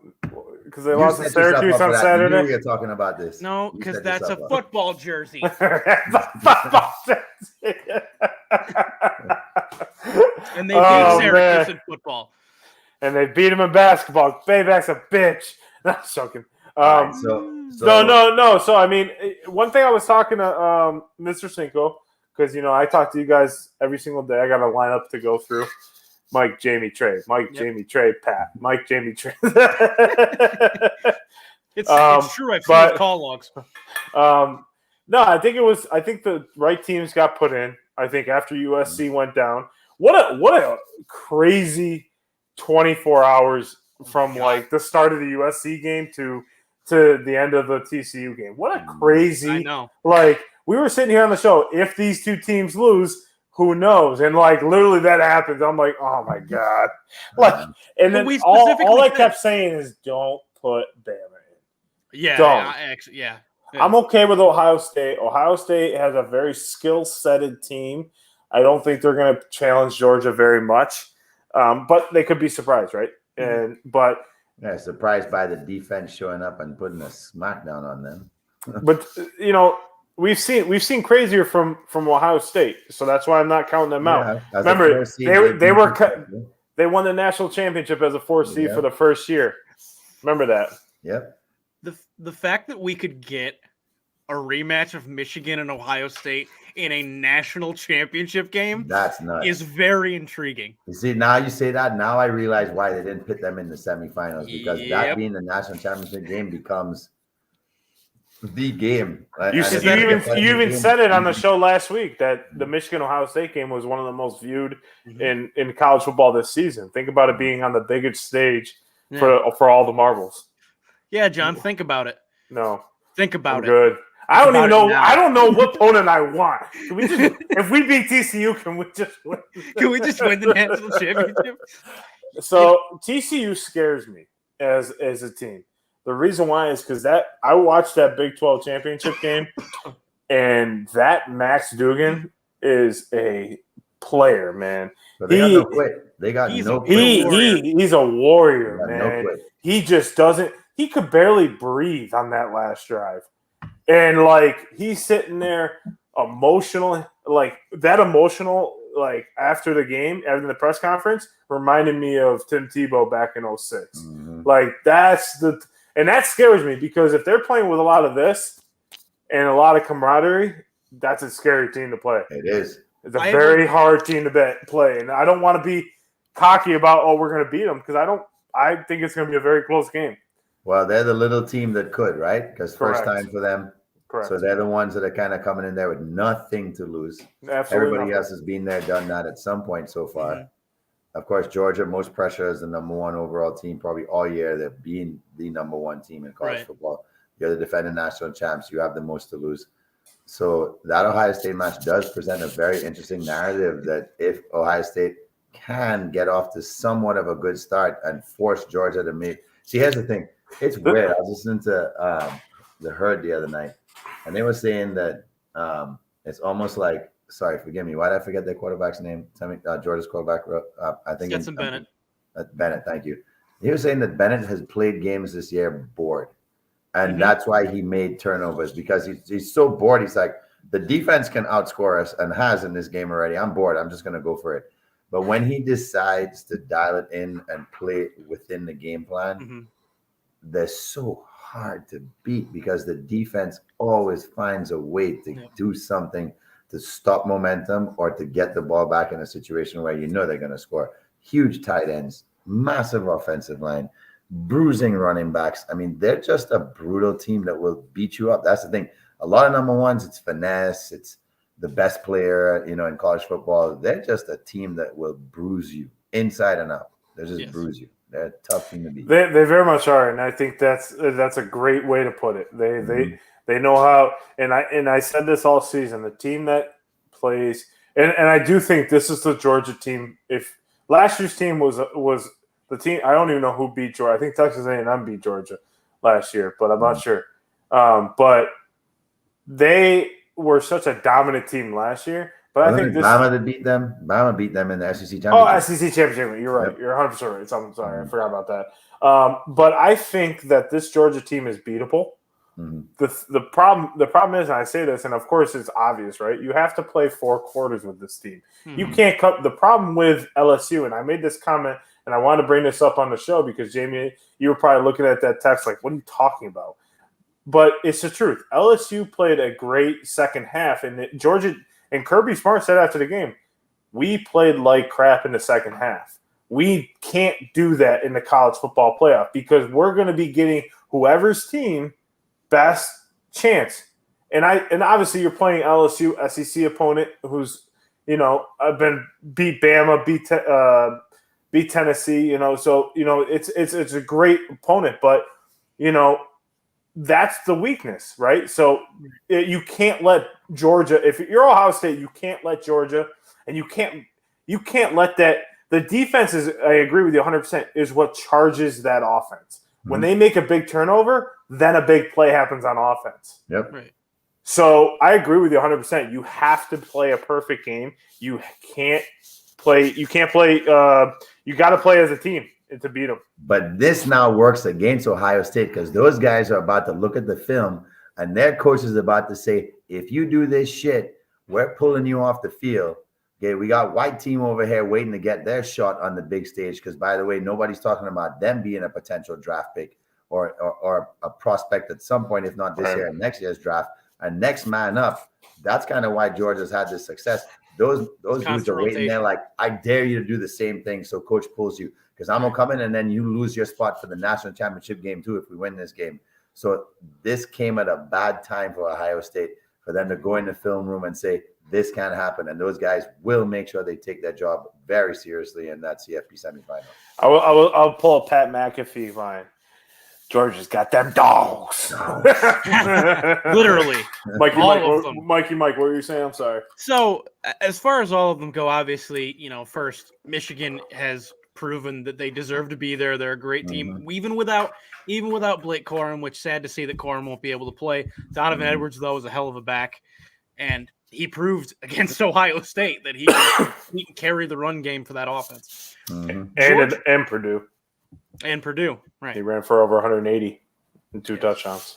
Because they lost to Syracuse on Saturday. You knew we were talking about this. No, because that's a football jersey. And they beat Syracuse in football. And they beat him in basketball. Bayback's a bitch. Not joking. No. So, I mean, one thing I was talking to Mr. Cinco, because, I talk to you guys every single day. I got a lineup to go through. Mike, Jamie, Trey. Mike, Jamie, Trey, Pat. Mike, Jamie, Trey. It's true. I've seen his call logs. No, I think the right teams got put in. I think after USC went down. What a crazy 24 hours from like the start of the USC game to the end of the TCU game. What a crazy. I know. Like, we were sitting here on the show. If these two teams lose, who knows? And like literally that happens. I'm like, oh my God. Like, and then all I kept saying is don't put Bama in. Yeah. Don't. Yeah. I'm okay with Ohio State. Ohio State has a very skill-setted team. I don't think they're going to challenge Georgia very much, but they could be surprised, right? Surprised by the defense showing up and putting a smackdown on them. But we've seen crazier from Ohio State, so that's why I'm not counting them out. Remember, they won the national championship as a 4th seed for the first year. Remember that? Yep. The fact that we could get a rematch of Michigan and Ohio State in a national championship game, that's nuts, is very intriguing. You see, now you say that, now I realize why they didn't put them in the semifinals, because that being the national championship game becomes the game. You even said it on the show last week that the Michigan-Ohio State game was one of the most viewed in college football this season. Think about it being on the biggest stage for all the marbles. Yeah, John, think about it. No. Think about it. Good. I don't even about it know. now. I don't know what opponent I want. Can we just, if we beat TCU, can we just win? Can we just win the national championship? So TCU scares me as a team. The reason why is because I watched that Big 12 championship game, and that Max Dugan is a player, man. But they got no quit. They got he's no a quit. warrior. He's a warrior, They got man. no quit. He just doesn't. He could barely breathe on that last drive, and like he's sitting there emotional, like that emotional, like after the game, after the press conference, reminded me of Tim Tebow back in 06. Mm-hmm. Like and that scares me because if they're playing with a lot of this and a lot of camaraderie, that's a scary team to play. It is. It's a very hard team to play, and I don't want to be cocky about we're going to beat them because I think it's going to be a very close game. Well, they're the little team that could, right? Because first time for them. Correct. So they're the ones that are kind of coming in there with nothing to lose. Absolutely Everybody nothing. else has been there, done that at some point so far. Mm-hmm. Of course, Georgia, most pressure as the number one overall team, probably all year. They're being the number one team in college football. You're the defending national champs. You have the most to lose. So that Ohio State match does present a very interesting narrative that if Ohio State can get off to somewhat of a good start and force Georgia to make. See, here's the thing. It's weird. I was listening to the Herd the other night, and they were saying that it's almost like, sorry, forgive me. Why did I forget their quarterback's name? Tell me, Georgia's quarterback. I think Stetson Bennett. Bennett, thank you. He was saying that Bennett has played games this year bored. And Mm-hmm. that's why he made turnovers, because he's so bored. He's like, the defense can outscore us and has in this game already. I'm bored. I'm just going to go for it. But when he decides to dial it in and play within the game plan, Mm-hmm. they're so hard to beat because the defense always finds a way to do something to stop momentum or to get the ball back in a situation where you know they're going to score. Huge tight ends, massive offensive line, bruising running backs. I mean, they're just a brutal team that will beat you up. That's the thing. A lot of number ones, it's finesse. It's the best player, in college football. They're just a team that will bruise you inside and out. They just bruise you. They're a tough team to beat. They very much are, and I think that's a great way to put it. They know how, and I said this all season. The team that plays, and I do think this is the Georgia team. If last year's team was the team, I don't even know who beat Georgia. I think Texas A&M beat Georgia last year, but I'm not sure. But they were such a dominant team last year. But I think Bama beat them. Bama beat them in the SEC championship. Oh, SEC championship. You're right. Yep. You're 100% right. I'm sorry. I forgot about that. But I think that this Georgia team is beatable. Mm-hmm. The problem is, and I say this, and of course it's obvious, right? You have to play 4 quarters with this team. Mm-hmm. You can't cut. The problem with LSU, and I made this comment, and I wanted to bring this up on the show because Jamie, you were probably looking at that text like, what are you talking about? But it's the truth. LSU played a great second half, and Georgia and Kirby Smart said after the game, we played like crap in the second half. We can't do that in the college football playoff because we're going to be getting whoever's team best chance. And obviously you're playing LSU SEC opponent who's been beat Bama, beat Tennessee. So it's a great opponent, but that's the weakness, right? So you can't let Georgia. If you're Ohio State, you can't let Georgia, and you can't let that. The defense is. I agree with you 100%. Is what charges that offense. Mm-hmm. When they make a big turnover, then a big play happens on offense. Yep. Right. So I agree with you 100%. You have to play a perfect game. You can't play. You got to play as a team to beat them. But this now works against Ohio State because those guys are about to look at the film and their coach is about to say, if you do this shit, we're pulling you off the field. Okay, we got white team over here waiting to get their shot on the big stage because, by the way, nobody's talking about them being a potential draft pick or a prospect at some point, if not this year and next year's draft. And next man up, that's kind of why Georgia's had this success. Those dudes are waiting there like, I dare you to do the same thing so coach pulls you. Because I'm going to come in and then you lose your spot for the national championship game too if we win this game. So this came at a bad time for Ohio State for them to go in the film room and say, this can't happen. And those guys will make sure they take their job very seriously in that CFP semifinal. I'll pull a Pat McAfee line. Georgia's got them dogs. Literally. Mikey, All Mike, of what, them. Mikey, Mike, what were you saying? I'm sorry. So, as far as all of them go, obviously, first, Michigan has proven that they deserve to be there. They're a great team, even without Blake Corum, which sad to see that Corum won't be able to play. Donovan Edwards, though, is a hell of a back, and he proved against Ohio State that he can carry the run game for that offense. And Purdue. And Purdue, right. He ran for over 180 and 2 touchdowns.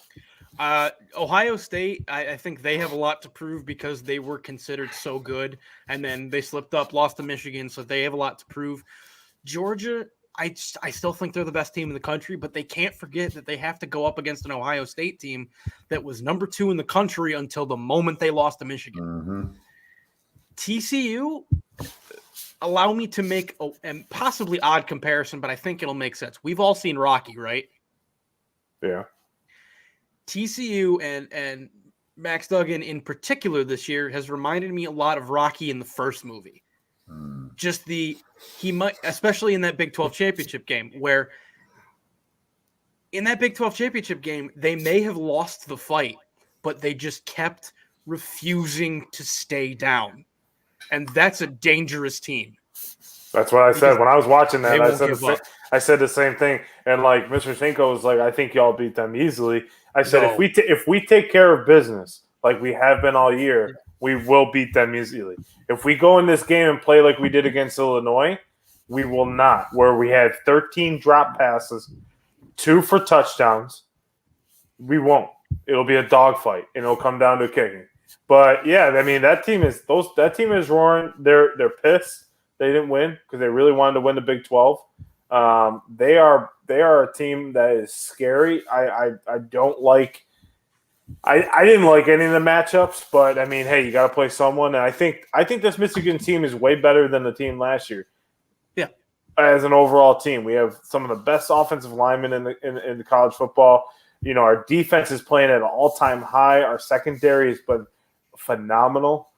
Ohio State, I think they have a lot to prove because they were considered so good, and then they slipped up, lost to Michigan, so they have a lot to prove. Georgia, I still think they're the best team in the country, but they can't forget that they have to go up against an Ohio State team that was number 2 in the country until the moment they lost to Michigan. TCU, allow me to make a possibly odd comparison, but I think it'll make sense. We've all seen Rocky, right? Yeah. TCU and Max Duggan in particular this year has reminded me a lot of Rocky in the first movie. Just especially in that Big 12 championship game, where in that Big 12 championship game, they may have lost the fight, but they just kept refusing to stay down. And that's a dangerous team. That's what I said when I was watching that. I said the same thing. And like Mr. Cinco was like, I think y'all beat them easily. I said, if we take care of business like we have been all year, we will beat them easily. If we go in this game and play like we did against Illinois, we will not. Where we had 13 drop passes, 2 for touchdowns, we won't. It'll be a dogfight, and it'll come down to kicking. But yeah, I mean that team is roaring. They're pissed they didn't win because they really wanted to win the Big 12. They are a team that is scary. I don't like. I didn't like any of the matchups, but I mean, hey, you got to play someone. And I think this Michigan team is way better than the team last year. Yeah, as an overall team, we have some of the best offensive linemen in the college football. Our defense is playing at an all-time high. Our secondary has been phenomenal.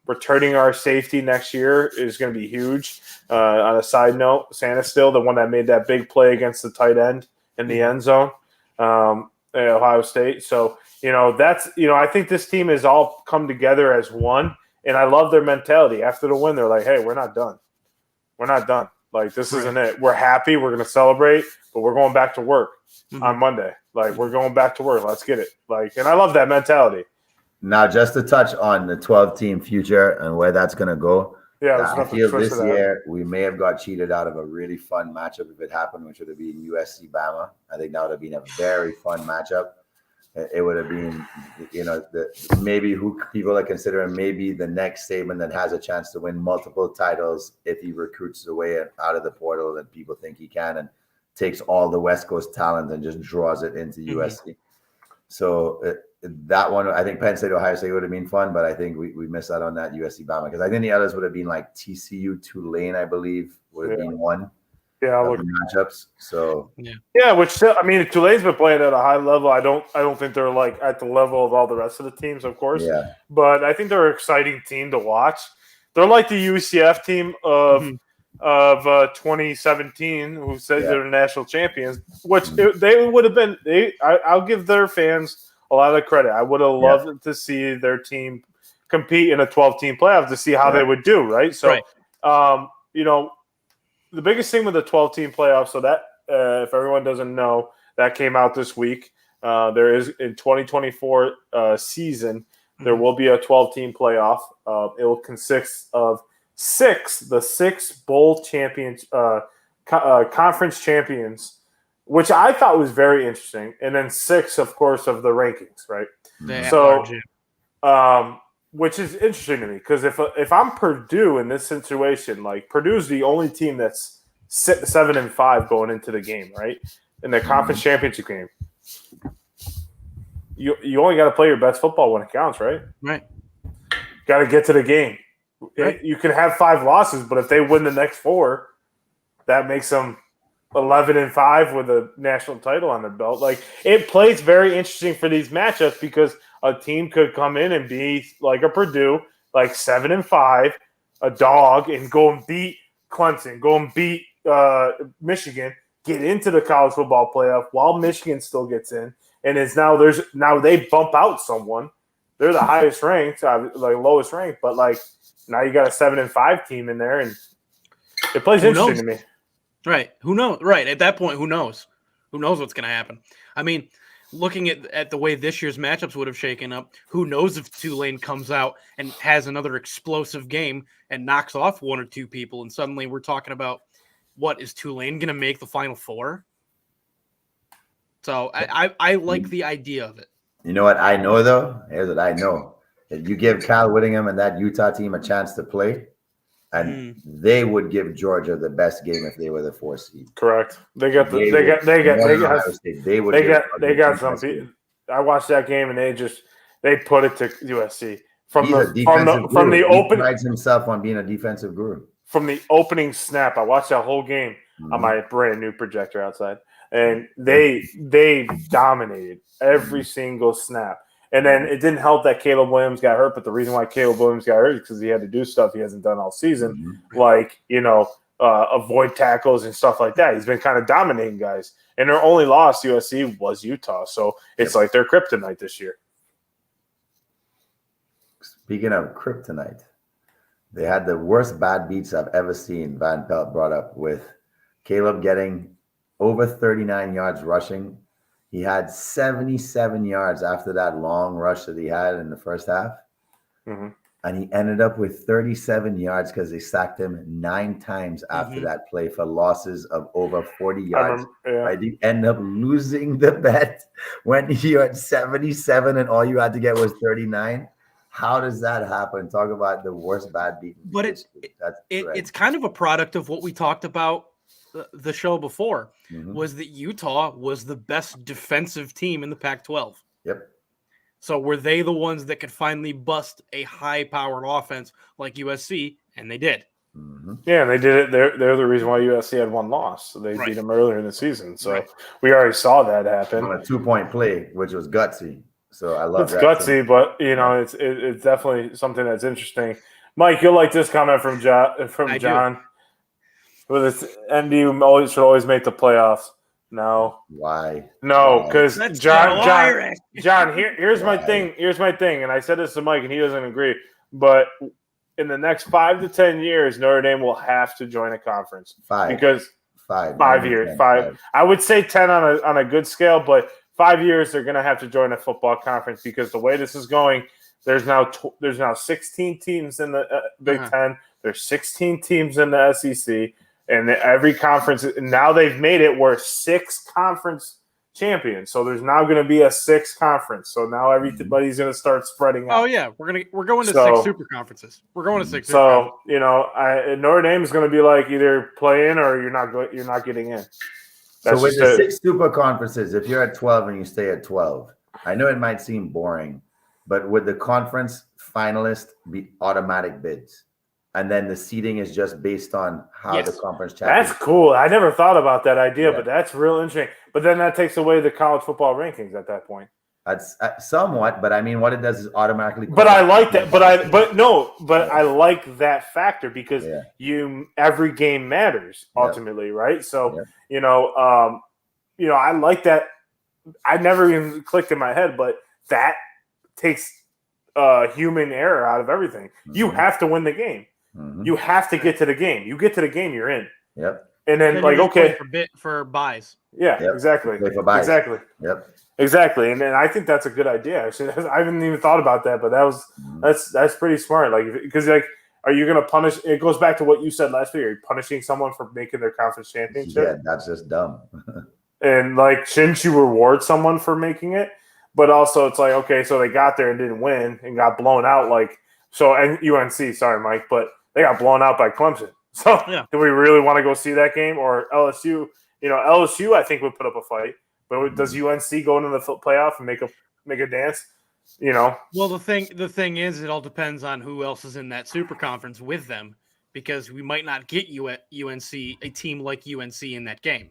Returning our safety next year is going to be huge. On a side note, Santa still the one that made that big play against the tight end in the end zone, Ohio State. So I think this team has all come together as one, and I love their mentality. After the win, they're like, "Hey, we're not done. We're not done. Like this isn't it. We're happy. We're going to celebrate, but we're going back to work on Monday. Like we're going back to work. Let's get it. And I love that mentality." Now, just to touch on the 12-team future and where that's going to go. Yeah, I feel this year we may have got cheated out of a really fun matchup if it happened, which would have been USC Bama. I think that would have been a very fun matchup. It would have been, maybe who people are considering maybe the next Saban that has a chance to win multiple titles if he recruits the way out of the portal that people think he can and takes all the West Coast talent and just draws it into USC. So that one, I think Penn State, Ohio State would have been fun, but I think we missed out on that USC Bama because I think the others would have been like TCU, Tulane, I believe, would have been one. Yeah, matchups. So which Tulane's been playing at a high level. I don't think they're like at the level of all the rest of the teams, of course. Yeah. But I think they're an exciting team to watch. They're like the UCF team of 2017, who said they're national champions, which they would have been. I'll give their fans a lot of credit. I would have loved to see their team compete in a 12-team playoff to see how they would do. Right. So, the biggest thing with the 12-team playoff, so that if everyone doesn't know, that came out this week. There is in 2024 season, there will be a 12-team playoff. It will consist of the six bowl champions, conference champions, which I thought was very interesting, and then 6, of course, of the rankings, right? Which is interesting to me because if I'm Purdue in this situation, like Purdue's the only team that's 7-5 going into the game, right? In the conference championship game, you only got to play your best football when it counts, right? Right. Got to get to the game. Right. You can have 5 losses, but if they win the next 4, that makes them 11-5 with a national title on their belt. Like it plays very interesting for these matchups because a team could come in and be like a Purdue, like 7-5, a dog, and go and beat Clemson, go and beat Michigan get into the college football playoff while Michigan still gets in, and now they bump out someone. They're the highest ranked, lowest ranked, but now you got a 7-5 team in there, and it plays interesting to me. Right? Who knows? Right at that point, who knows? Who knows what's going to happen? I mean, looking at the way this year's matchups would have shaken up, who knows if Tulane comes out and has another explosive game and knocks off one or two people, and suddenly we're talking about what is Tulane going to make the Final Four? So I like the idea of it. You know what I know, though? Here's what I know. That you give Cal Whittingham and that Utah team a chance to play, and they would give Georgia the best game if they were the 4th seed. Correct. They got some. I watched that game and they put it to USC from the open. He prides himself on being a defensive guru. From the opening snap, I watched that whole game on my brand new projector outside, and they dominated every single snap. And then it didn't help that Caleb Williams got hurt, but the reason why Caleb Williams got hurt is because he had to do stuff he hasn't done all season, avoid tackles and stuff like that. He's been kind of dominating guys. And their only loss to USC was Utah. So it's like their kryptonite this year. Speaking of kryptonite, they had the worst bad beats I've ever seen. Van Pelt brought up with Caleb getting over 39 yards rushing. He had 77 yards after that long rush that he had in the first half. Mm-hmm. And he ended up with 37 yards because they sacked him 9 times after that play for losses of over 40 yards. Right? He ended up losing the bet when you had 77 and all you had to get was 39. How does that happen? Talk about the worst bad beat. But it's kind of a product of what we talked about the show before, was that Utah was the best defensive team in the Pac-12. Yep. So were they the ones that could finally bust a high-powered offense like USC? And they did. Yeah, and they did it. They're the reason why USC had one loss. So they beat them earlier in the season. So we already saw that happen. On a 2-point play, which was gutsy. So I love that. It's gutsy, but it's definitely something that's interesting. Mike, you'll like this comment from John. With this, ND should always make the playoffs. No. Why? No, because John. Here's my thing. Here's my thing, and I said this to Mike, and he doesn't agree. But in the next 5 to 10 years, Notre Dame will have to join a conference. 5 years. I would say 10 on a good scale, but 5 years they're going to have to join a football conference because the way this is going, there's now 16 teams in the Big Ten. There's 16 teams in the SEC. And every conference now they've made it where 6 conference champions. So there's now going to be a 6th conference. So now everybody's going to start spreading out. Oh yeah, we're going to 6 super conferences. We're going to 6. So Notre Dame is going to be like either play in or you're not getting in. So with the 6 super conferences, if you're at 12 and you stay at 12, I know it might seem boring, but would the conference finalists be automatic bids? And then the seeding is just based on how the conference champions. That's cool. I never thought about that idea, but that's real interesting. But then that takes away the college football rankings at that point. That's somewhat, but I mean, what it does is automatically. But I like that. But I like that factor because every game matters ultimately, right? So I like that. I never even clicked in my head, but that takes human error out of everything. You have to win the game. You have to get to the game. You get to the game, you're in. Yep. And then for buys. Yeah, exactly. Exactly. Yep. Exactly. And then I think that's a good idea. Actually, I haven't even thought about that, but that's pretty smart. Because are you going to punish? It goes back to what you said last week. Are you punishing someone for making their conference championship? Yeah, that's just dumb. And shouldn't you reward someone for making it? But also, it's like, okay, so they got there and didn't win and got blown out. And UNC, sorry, Mike, but they got blown out by Clemson. So do we really want to go see that game? Or LSU? LSU, I think, would put up a fight. But does UNC go into the playoff and make a dance? Well, the thing is, it all depends on who else is in that super conference with them, because we might not get you at UNC, a team like UNC in that game.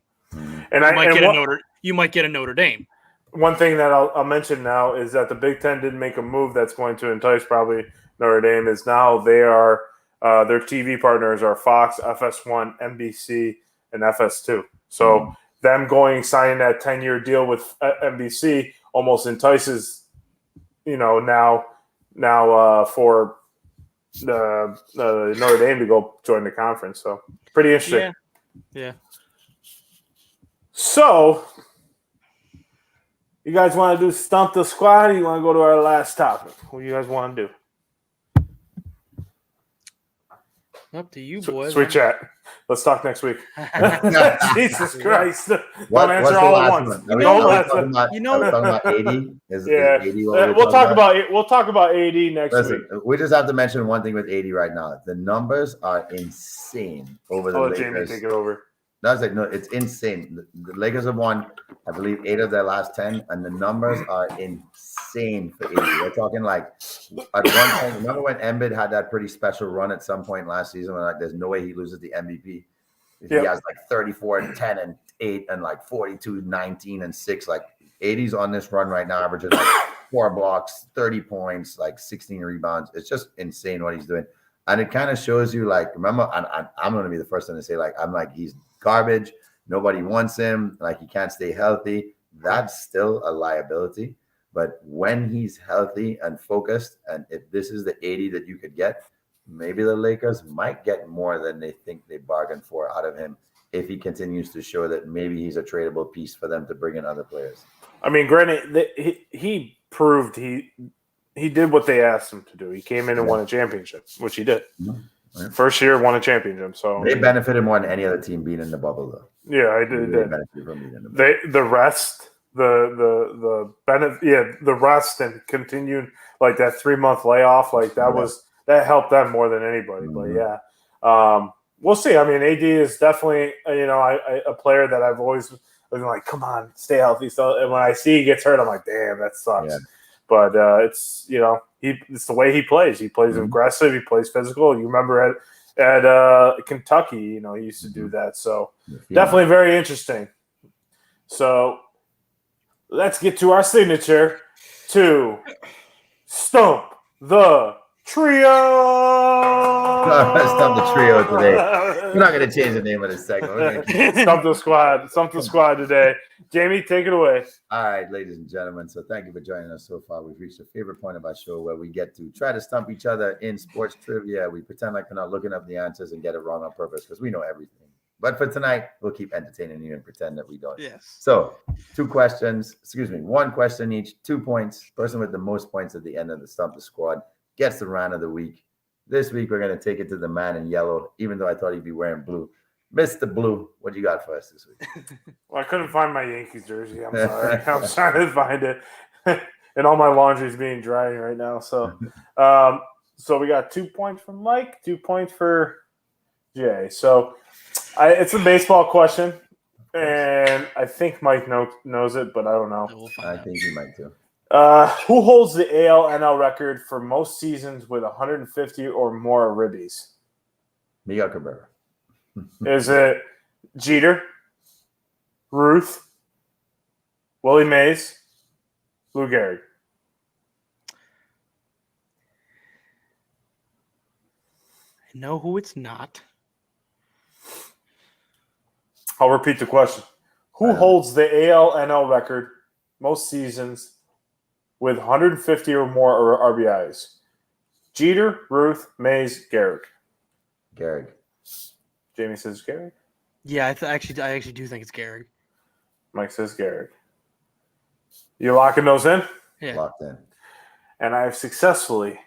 You might get a Notre Dame. One thing that I'll mention now is that the Big Ten did make a move that's going to entice probably Notre Dame. Is now they are their TV partners are Fox, FS1, NBC, and FS2. So them signing that 10-year deal with NBC almost entices, now for the Notre Dame to go join the conference. So pretty interesting. Yeah. So you guys want to do Stump the Squad, or you want to go to our last topic? What do you guys want to do? Up to you, boys. Sweet chat. Let's talk next week. Jesus Christ. What, Don't answer what's the all at last once. one? Don't Are we answer. talking about, are we talking about 80? Is 80 what We'll talk about AD next week. We just have to mention one thing with 80 right now. The numbers are insane over the I'll let Jamie Lakers. take it over. No, it's insane. The Lakers have won, I believe, 8 of their last 10, and the numbers are insane for 80. We're talking like at one point. Remember when Embiid had that pretty special run at some point last season when there's no way he loses the MVP? He has like 34 and 10 and 8 and like 42, 19 and 6. Like 80's on this run right now, averaging like 4 blocks, 30 points, like 16 rebounds. It's just insane what he's doing. And it kind of shows you, like, remember, I'm going to be the first one to say, like, he's garbage. Nobody wants him. Like, he can't stay healthy. That's still a liability. But when he's healthy and focused, and if this is the 80 that you could get, maybe the Lakers might get more than they think they bargained for out of him if he continues to show that maybe he's a tradable piece for them to bring in other players. I mean, granted, he proved he did what they asked him to do. He came in and won a championship, which he did. Mm-hmm. First year, won a championship. So they benefited more than any other team being in the bubble, though. Yeah, I did. They benefited from being in the bubble. The rest, the benefit, the rest, and continued like that 3-month layoff, like that helped them more than anybody. Mm-hmm. But yeah, we'll see. I mean, AD is definitely a player that I've always been like, come on, stay healthy. So and when I see he gets hurt, I'm like, damn, that sucks. Yeah. But it's it's the way he plays. He plays aggressive. He plays physical. You remember at Kentucky, he used to do that. So definitely very interesting. So let's get to our signature to Stump the Trio. Stump the Trio today. We're not going to change the name of this segment. Stump the Squad. Stump the Squad today. Jamie, take it away. All right, ladies and gentlemen. So thank you for joining us so far. We've reached the favorite point of our show where we get to try to stump each other in sports trivia. We pretend like we're not looking up the answers and get it wrong on purpose because we know everything. But for tonight, we'll keep entertaining you and pretend that we don't. Yes. So 2 questions. Excuse me. 1 question each. 2 points. Person with the most points at the end of the Stump the Squad gets the round of the week. This week, we're going to take it to the man in yellow, even though I thought he'd be wearing blue. Mr. Blue, what do you got for us this week? Well, I couldn't find my Yankees jersey. I'm sorry. I'm trying to find it. And all my laundry's being drying right now. So so we got 2 points from Mike, 2 points for Jay. So it's a baseball question. And I think Mike knows it, but I don't know. I think he might too. Who holds the AL/NL record for most seasons with 150 or more ribbies? Miguel Cabrera. Is it Jeter, Ruth, Willie Mays, Lou Gehrig? I know who it's not. I'll repeat the question. Who holds the AL/NL record most seasons with 150 or more RBIs? Jeter, Ruth, Mays, Gehrig. Gehrig. Jamie says Gehrig. Yeah, I actually do think it's Gehrig. Mike says Gehrig. You locking those in? Yeah. Locked in. And I have successfully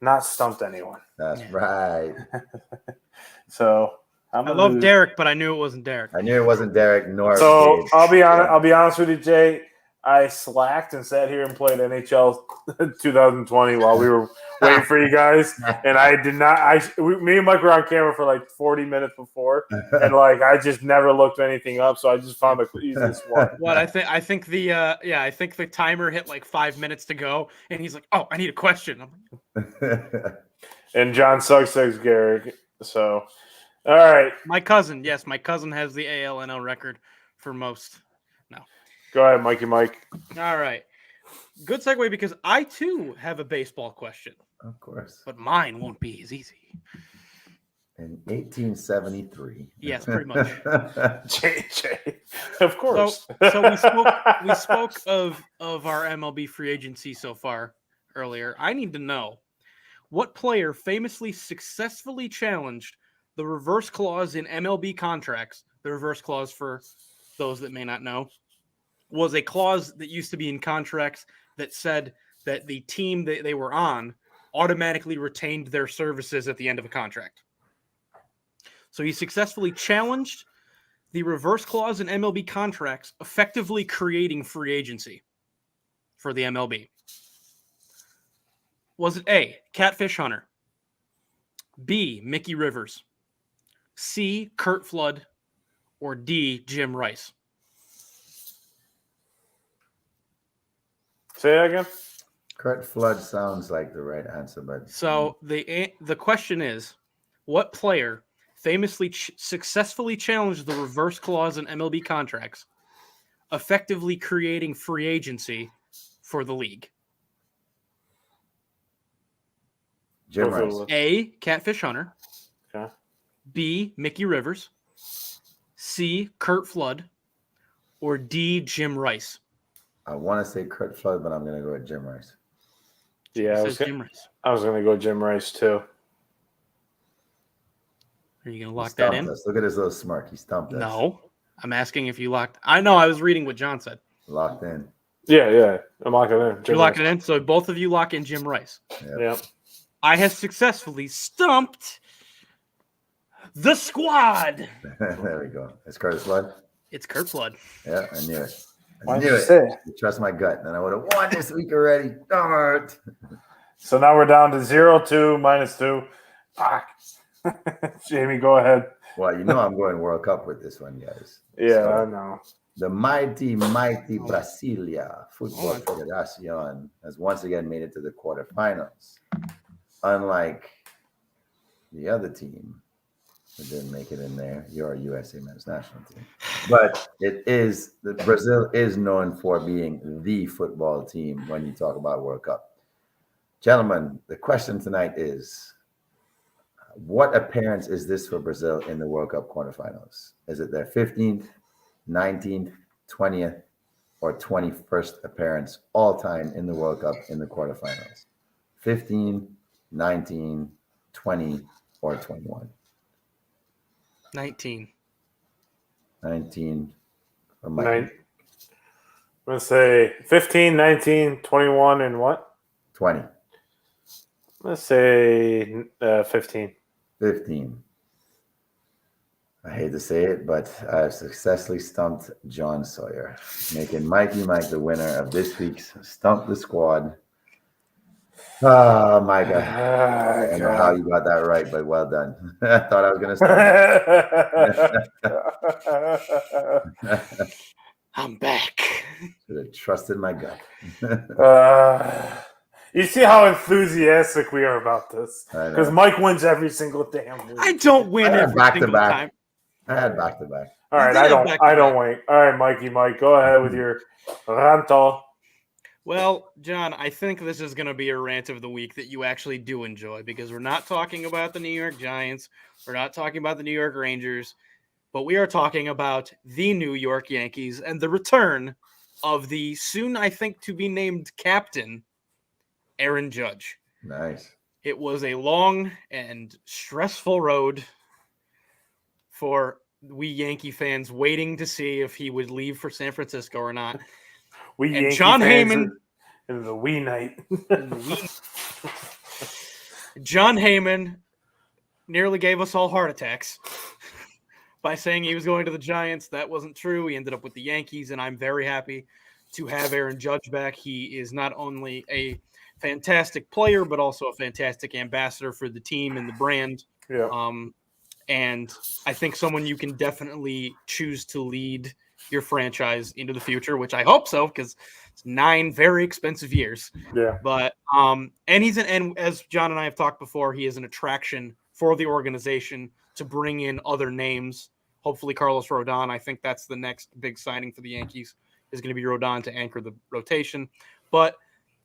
not stumped anyone. That's right. So I love Derek, but I knew it wasn't Derek. I knew it wasn't Derek nor. So Gabe. I'll be honest with you, Jay. I slacked and sat here and played NHL 2020 while we were waiting for you guys, and I did not. Me and Mike were on camera for like 40 minutes before, and like I just never looked anything up, so I just found the easiest one. What I think the timer hit like 5 minutes to go, and he's like, "Oh, I need a question." And John Suggs says Gehrig. So, all right, my cousin has the AL/NL record for most. Go ahead, Mikey Mike. All right. Good segue because I, too, have a baseball question. Of course. But mine won't be as easy. In 1873. Yes, pretty much. JJ, of course. So we spoke of our MLB free agency so far earlier. I need to know what player famously successfully challenged the reverse clause in MLB contracts. The reverse clause, for those that may not know, was a clause that used to be in contracts that said that the team that they were on automatically retained their services at the end of a contract. So he successfully challenged the reverse clause in MLB contracts, effectively creating free agency for the MLB. Was it A, Catfish Hunter, B, Mickey Rivers, C, Curt Flood, or D, Jim Rice? Say that again. Curt Flood sounds like the right answer, but So the question is, what player famously successfully challenged the reverse clause in MLB contracts, effectively creating free agency for the league? Jim Both of Rice. them. A, Catfish Hunter, Okay. B, Mickey Rivers, C, Curt Flood, or D, Jim Rice? I want to say Curt Flood, but I'm going to go with Jim Rice. Yeah, It says Jim Rice. I was gonna go Jim Rice too. Are you going to He lock that stumped in? us. Look at his little smirk. He stumped us. No. I'm asking if you locked. I know. I was reading what John said. Locked in. Yeah. I'm locking it in. You're locking it in. So both of you lock in Jim Rice. Yeah. I have successfully stumped the squad. There we go. It's Curtis Flood. It's Curt Flood. Yeah, I knew it. I Why knew did you it. say it? You trust my gut, and I would have won this week already. Darn it. So now we're down to 0-2 -2. Fuck. Jamie, go ahead. Well, you know I'm going World Cup with this one, guys. Yeah, So, I know. the mighty Brasilia Football Federation has once again made it to the quarterfinals. Unlike the other team who didn't make it in there, your USA men's national team. But Brazil is known for being the football team when you talk about World Cup. Gentlemen, the question tonight is, what appearance is this for Brazil in the World Cup quarterfinals? Is it their 15th, 19th, 20th, or 21st appearance all time in the World Cup in the quarterfinals? 15, 19, 20, or 21? 19. 19 for Mike. I'm going to say 15, 19, 21, and what? 20. Let's say 15. 15. I hate to say it, but I've successfully stumped John Sawyer, making Mikey Mike the winner of this week's Stump the Squad. Oh, my God. I don't know how you got that right, but well done. I thought I was going to stump. I'm back. Should have trusted my gut. You see how enthusiastic we are about this. I know. Because Mike wins every single damn week. I don't win I had every back to single back. time. I had back-to-back. All right, You I did have don't back-to-back. wait. All right, Mikey Mike, go ahead with your ranto. Well, John, I think this is going to be a rant of the week that you actually do enjoy, because we're not talking about the New York Giants. We're not talking about the New York Rangers, but we are talking about the New York Yankees and the return of the soon, I think, to be named captain, Aaron Judge. Nice. It was a long and stressful road for we Yankee fans, waiting to see if he would leave for San Francisco or not. We And Yankee John fans Heyman- in the wee night. John Heyman nearly gave us all heart attacks by saying he was going to the Giants. That wasn't true. He ended up with the Yankees, and I'm very happy to have Aaron Judge back. He is not only a fantastic player, but also a fantastic ambassador for the team and the brand. Yeah. And I think someone you can definitely choose to lead your franchise into the future, which I hope so, because it's 9 very expensive years. Yeah. But and as John and I have talked before, he is an attraction for the organization to bring in other names. Hopefully Carlos Rodon. I think that's the next big signing for the Yankees, is going to be Rodon to anchor the rotation. But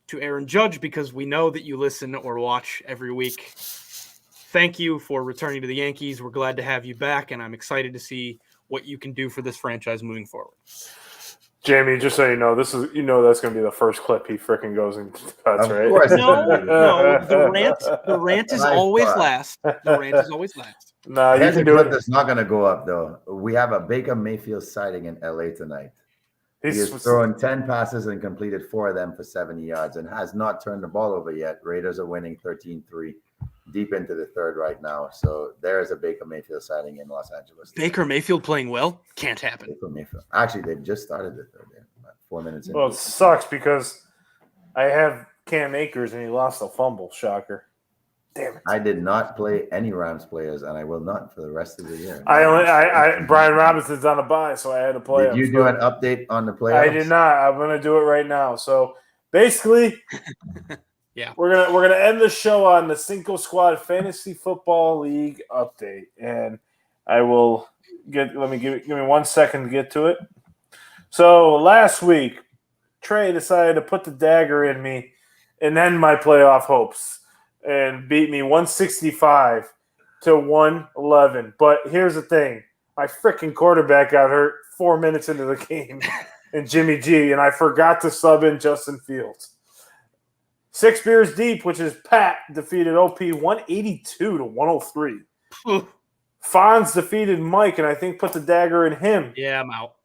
to Aaron Judge, because we know that you listen or watch every week, thank you for returning to the Yankees. We're glad to have you back, and I'm excited to see what you can do for this franchise moving forward. Jamie, just so you know, that's going to be the first clip he freaking goes and cuts, Of right? course. No, the rant is Nice always part. last. The rant is always last. No, you Here's can a do clip it. that's not going to go up, though. We have a Baker Mayfield sighting in LA tonight. He has thrown 10 passes and completed 4 of them for 70 yards and has not turned the ball over yet. Raiders are winning 13-3 deep into the third right now. So there is a Baker Mayfield sighting in Los Angeles. Baker Mayfield playing well? Can't happen. Baker Mayfield. Actually, they've just started the third there, about 4 minutes in. Well, it sucks because I have Cam Akers and he lost a fumble. Shocker. Damn it. I did not play any Rams players, and I will not for the rest of the year. Brian Robinson's on a bye, so I had to play him. Did you do an update on the playoffs? I did not. I'm going to do it right now. So basically, Yeah, we're gonna end the show on the Cinco Squad Fantasy Football League update, and I will give me 1 second to get to it. So last week, Trey decided to put the dagger in me and end my playoff hopes and beat me 165 to 111. But here's the thing: my freaking quarterback got hurt 4 minutes into the game, and Jimmy G, and I forgot to sub in Justin Fields. 6 beers deep, which is Pat, defeated OP 182 to 103. Fonz defeated Mike, and I think put the dagger in him. yeah, I'm out.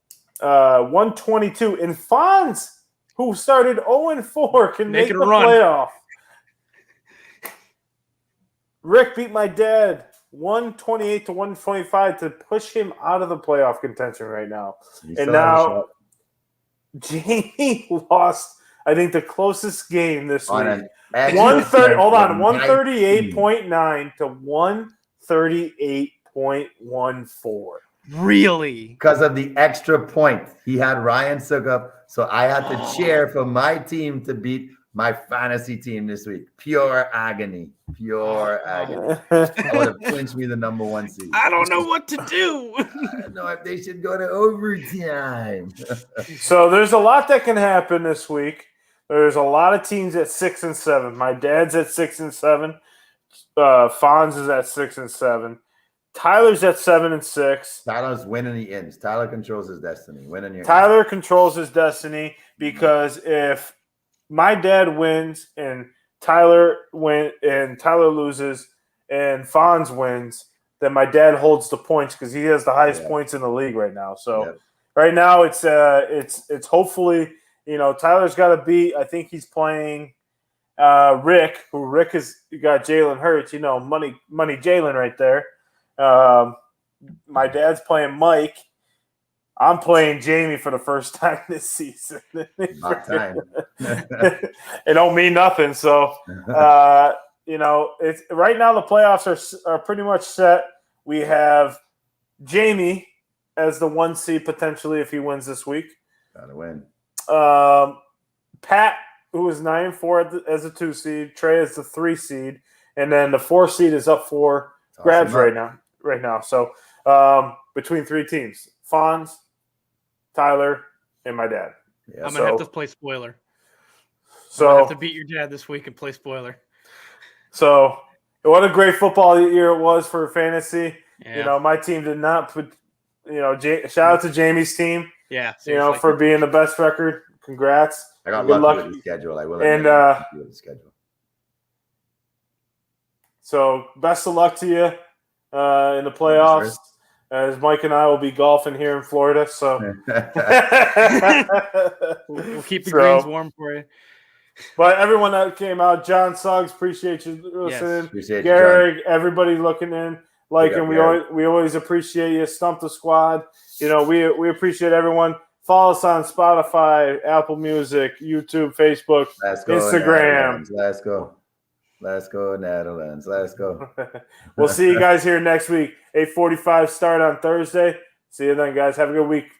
122. And Fonz, who started 0-4, can make Making the a run. playoff. Rick beat my dad 128 to 125 to push him out of the playoff contention right now. You And still have a now shot Jamie lost, I think, the closest game this on week. an extra 130. Hold on, point. 138.9 to 138.14. Really? Because of the extra point. He had Ryan Sukup, so I had to cheer for my team to beat my fantasy team this week. Pure agony. Pure agony. That would have clinched me the number 1 seed. I don't know what to do. I don't know if they should go to overtime. So there's a lot that can happen this week. There's a lot of teams at 6 and 7. My dad's at 6 and 7. Fonz is at 6 and 7. Tyler's at 7 and 6. Tyler's winning the ends. Tyler controls his destiny. Winning your Tyler controls his destiny because if my dad wins and Tyler loses and Fonz wins, then my dad holds the points because he has the highest points in the league right now. So right now it's hopefully, Tyler's got to beat. I think he's playing Rick has got Jalen Hurts. Money Jalen right there. My dad's playing Mike. I'm playing Jamie for the first time this season. About time. It don't mean nothing. So, it's right now the playoffs are pretty much set. We have Jamie as the 1 seed potentially if he wins this week. Gotta win. Pat, who is 9-4 as a 2 seed. Trey is the 3 seed, and then the 4 seed is up for grabs right now. So between 3 teams: Fonz, Tyler, and my dad. Yeah, I'm gonna have to play spoiler. So I have to beat your dad this week and play spoiler. So what a great football year it was for fantasy. Yeah. My team did not put. Shout out to Jamie's team. Yeah. For being the best record. Congrats. I got Good lucky luck. with the schedule. I will. And with the schedule. So best of luck to you in the playoffs. As Mike and I will be golfing here in Florida, so we'll keep the greens warm for you. But everyone that came out, John Suggs, appreciate you listening. Appreciate Gary, everybody looking in, liking. Gary. We always appreciate you. Stump the squad. We appreciate everyone. Follow us on Spotify, Apple Music, YouTube, Facebook, Instagram. Let's go, Netherlands. Let's go. We'll see you guys here next week. 8:45 start on Thursday. See you then, guys. Have a good week.